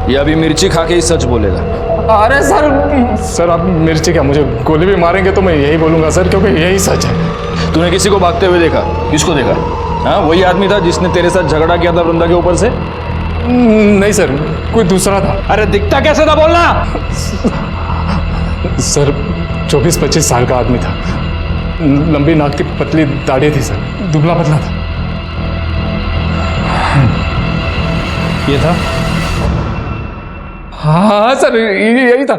ये अभी मिर्ची खा के ही सच बोलेगा। अरे सर आप मिर्ची क्या, मुझे गोली भी मारेंगे तो मैं यही बोलूंगा सर, क्योंकि यही सच है। तूने किसी को भागते हुए देखा? किसको देखा? हाँ वही आदमी था जिसने तेरे साथ झगड़ा किया था वृंदा के ऊपर से? नहीं सर, कोई दूसरा था। अरे दिखता कैसे था बोलना? सर 24-25 साल का आदमी था, लंबी नाक की पतली दाढ़ी थी सर, दुबला पतला था। ये था? हाँ सर यही था।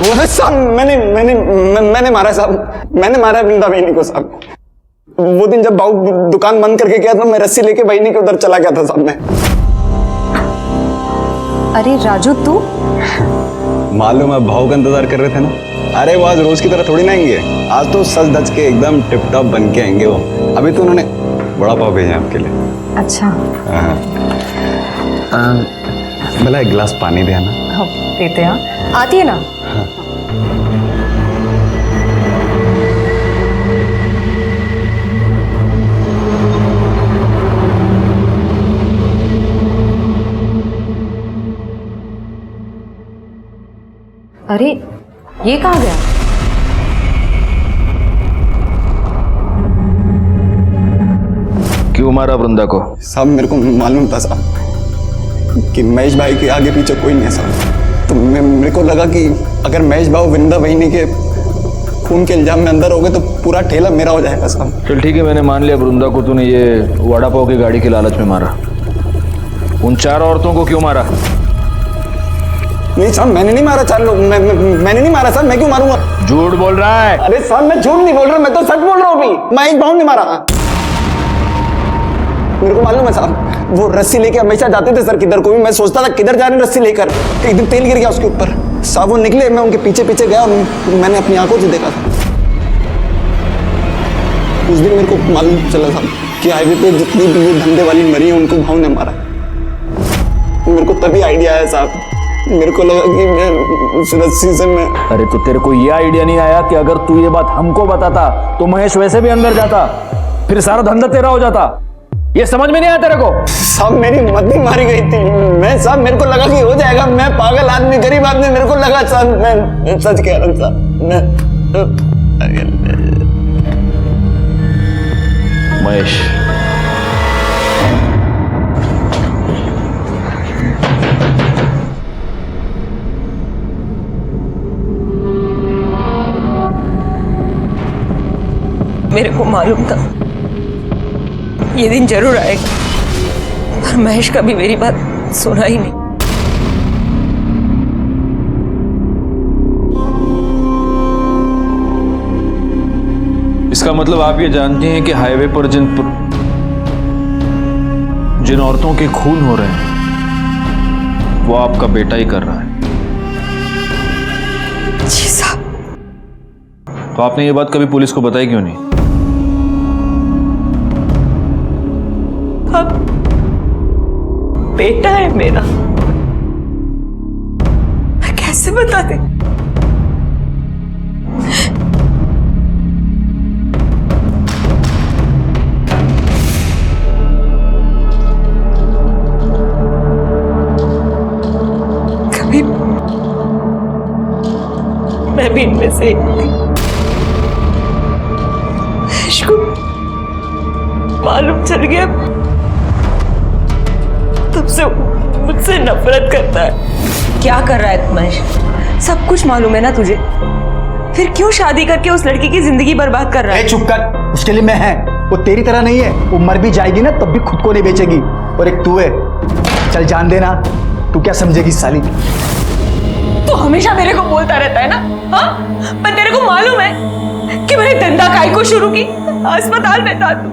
साहब मैंने मारा साहब, मैंने मारा वृंदा बहनी को साहब। वो दिन जब बाबू दुकान बंद करके गया था, मैं रस्सी लेके बहनी के उधर चला गया था साहब मैं। अरे राजू तू? मालूम है भाव का इंतजार कर रहे थे ना। अरे वो आज रोज की तरह थोड़ी ना आएंगे, आज तो सज धज के एकदम टिप टॉप बन के आएंगे वो। अभी तो उन्होंने बड़ा पाव भेजा आपके लिए। अच्छा भला एक गिलास पानी दे ना। हाँ, देते हैं, आती है ना। हाँ। अरे ये कहाँ गया? क्यों मारा वृंदा को? साहब मेरे को मालूम था साहब कि महेश भाई के आगे पीछे कोई नहीं है साहब। तो मेरे को लगा कि अगर महेश भाई वृंदा बहनी के खून के इल्जाम में अंदर हो गए तो पूरा ठेला मेरा हो जाएगा साहब। चल ठीक है, मैंने मान लिया वृंदा को तूने ये वड़ा पाव की गाड़ी की लालच में मारा। उन 4 औरतों को क्यों मारा? नहीं साहब मैंने नहीं मारा 4 लोग, मैंने नहीं मारा साहब। मैं क्यों मारूंगा? झूठ बोल रहा है। अरे साहब मैं झूठ नहीं बोल रहा, मैं तो सच बोल रहा हूँ। अभी महेश भाव ने मारा। मेरे को मालूम है साहब, वो रस्सी लेके हमेशा जाते थे सर किधर को भी। मैं सोचता था किधर जा रहे हैं रस्सी लेकर, एक दिन तेल गिर गया उसके ऊपर। साहब वो निकले, मैं उनके पीछे पीछे गया और मैंने अपनी आंखों से देखा था। उस दिन मेरे को मालूम चला साहब कि हाईवे पे जितनी भी वो धंधे वाली मरी है उनको भाव ने मारा। मेरे को तभी आइडिया आया साहब, मेरे को लगा कि मैं उस रस्सी से मैं। अरे तो तेरे को यह आइडिया नहीं आया कि अगर तू ये बात हमको बताता तो महेश वैसे भी अंदर जाता, फिर सारा धंधा तेरा हो जाता? ये समझ में नहीं आया तेरे को? साहब मेरी मद्दी मारी गई थी। मैं साहब मेरे को लगा कि हो जाएगा। मैं पागल आदमी, गरीब आदमी, मेरे को लगा साहब, मैं सच कह रहा हूँ साहब। महेश मेरे को मालूम था ये दिन जरूर आएगा, पर महेश कभी मेरी बात सुना ही नहीं। इसका मतलब आप ये जानती हैं कि हाईवे पर जिन औरतों के खून हो रहे हैं वो आपका बेटा ही कर रहा है। जी साहब। तो आपने ये बात कभी पुलिस को बताई क्यों नहीं? अब बेटा है मेरा, मैं कैसे बता दे? कभी मैं भी इनमें से एक थी। इसको मालूम चल गया, तब से मुझसे नफरत करता है। क्या कर रहा है महेश? सब कुछ मालूम है ना तुझे, फिर क्यों शादी करके उस लड़की की जिंदगी बर्बाद कर रहा है? चुप कर, उसके लिए मैं है, वो तेरी तरह नहीं है। वो मर भी जाएगी ना तब भी खुद को नहीं बेचेगी। और एक तू है, चल जान देना, तू क्या समझेगी साली? तू हमेशा मेरे को बोलता रहता है ना, हाँ? पर तेरे को मालूम है कि मैंने धंधा काय को शुरू की? अस्पताल में था तू,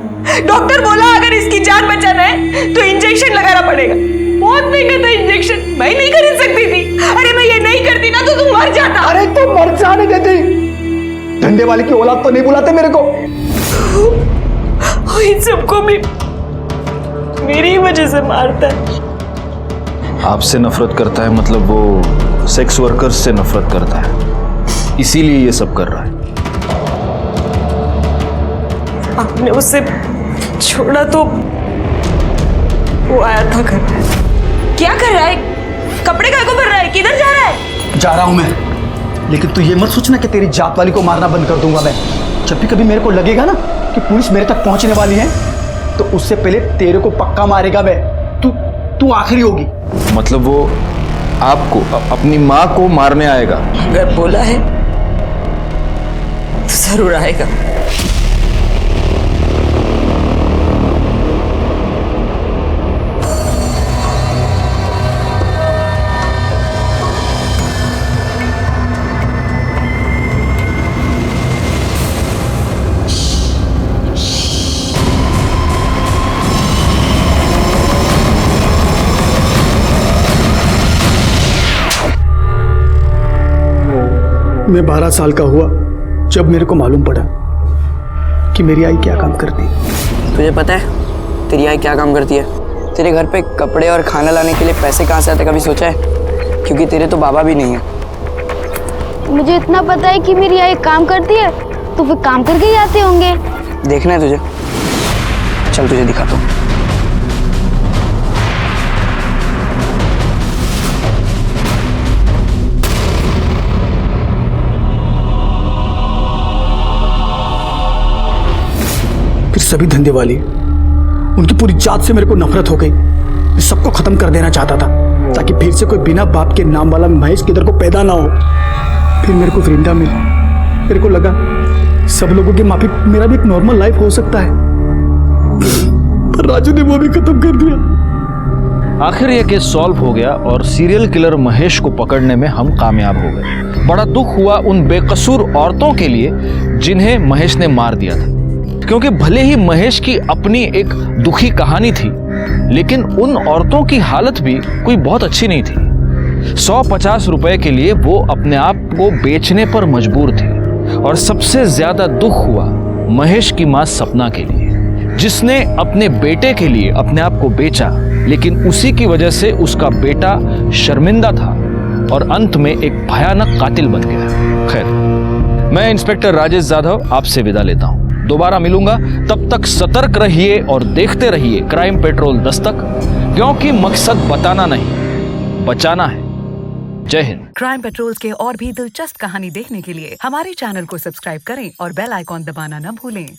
डॉक्टर बोला अगर इसकी जान बचाना है तो इंजेक्शन लगाना पड़ेगा। बहुत महंगा था इंजेक्शन, मैं नहीं खरीद सकती थी। अरे मैं ये नहीं करती ना तो तू मर जाता। अरे तो मर जाने देती, धंधे वाले की औलाद तो नहीं बुलाते मेरे को। इन सबको भी मेरी वजह से मारता है। आपसे नफरत करता है मतलब वो सेक्स वर्कर्स से नफरत करता है, इसीलिए ये सब कर रहा है। आपने उसे छोड़ा तो वो आया था घर। क्या कर रहा है? कपड़े काय को भर रहा है? किधर जा रहा है? जा रहा हूं मैं, लेकिन तू ये मत सोचना कि तेरी जात वाली को मारना बंद कर दूंगा मैं। जब भी कभी मेरे को लगेगा ना कि पुलिस मेरे तक पहुंचने वाली है तो उससे पहले तेरे को पक्का मारेगा मैं। तू आखिरी होगी। मतलब वो आपको अपनी माँ को मारने आएगा? अगर बोला है तो जरूर आएगा। मैं 12 साल का हुआ जब मेरे को मालूम पड़ा कि मेरी आई क्या काम करती है। तुझे पता है तेरी आई क्या काम करती है? तेरे घर पे कपड़े और खाना लाने के लिए पैसे कहाँ से आते, कभी सोचा है? क्योंकि तेरे तो बाबा भी नहीं है। मुझे इतना पता है कि मेरी आई काम करती है, तो फिर काम करके ही आते होंगे। देखना है तुझे? चल तुझे दिखाता हूँ। फिर सभी धंधे वाली, उनकी पूरी जात से मेरे को नफरत हो गई। मैं सबको खत्म कर देना चाहता था ताकि फिर से कोई बिना बाप के नाम वाला महेश किधर को पैदा ना हो। फिर मेरे को वृंदा मिली। मेरे को लगा सब लोगों के माफिक मेरा भी एक नॉर्मल लाइफ हो सकता है, पर राजू ने वो भी खत्म कर दिया। आखिर यह केस सॉल्व हो गया और सीरियल किलर महेश को पकड़ने में हम कामयाब हो गए। बड़ा दुख हुआ उन बेकसूर औरतों के लिए जिन्हें महेश ने मार दिया था, क्योंकि भले ही महेश की अपनी एक दुखी कहानी थी, लेकिन उन औरतों की हालत भी कोई बहुत अच्छी नहीं थी। 150 रुपए के लिए वो अपने आप को बेचने पर मजबूर थे। और सबसे ज्यादा दुख हुआ महेश की मां सपना के लिए, जिसने अपने बेटे के लिए अपने आप को बेचा, लेकिन उसी की वजह से उसका बेटा शर्मिंदा था और अंत में एक भयानक कातिल बन गया। खैर, मैं इंस्पेक्टर राजेश यादव आपसे विदा लेता हूं। दोबारा मिलूंगा, तब तक सतर्क रहिए और देखते रहिए क्राइम पेट्रोल दस्तक, क्योंकि मकसद बताना नहीं, बचाना है। जय हिंद। क्राइम पेट्रोल के और भी दिलचस्प कहानी देखने के लिए हमारे चैनल को सब्सक्राइब करें और बेल आइकॉन दबाना न भूलें।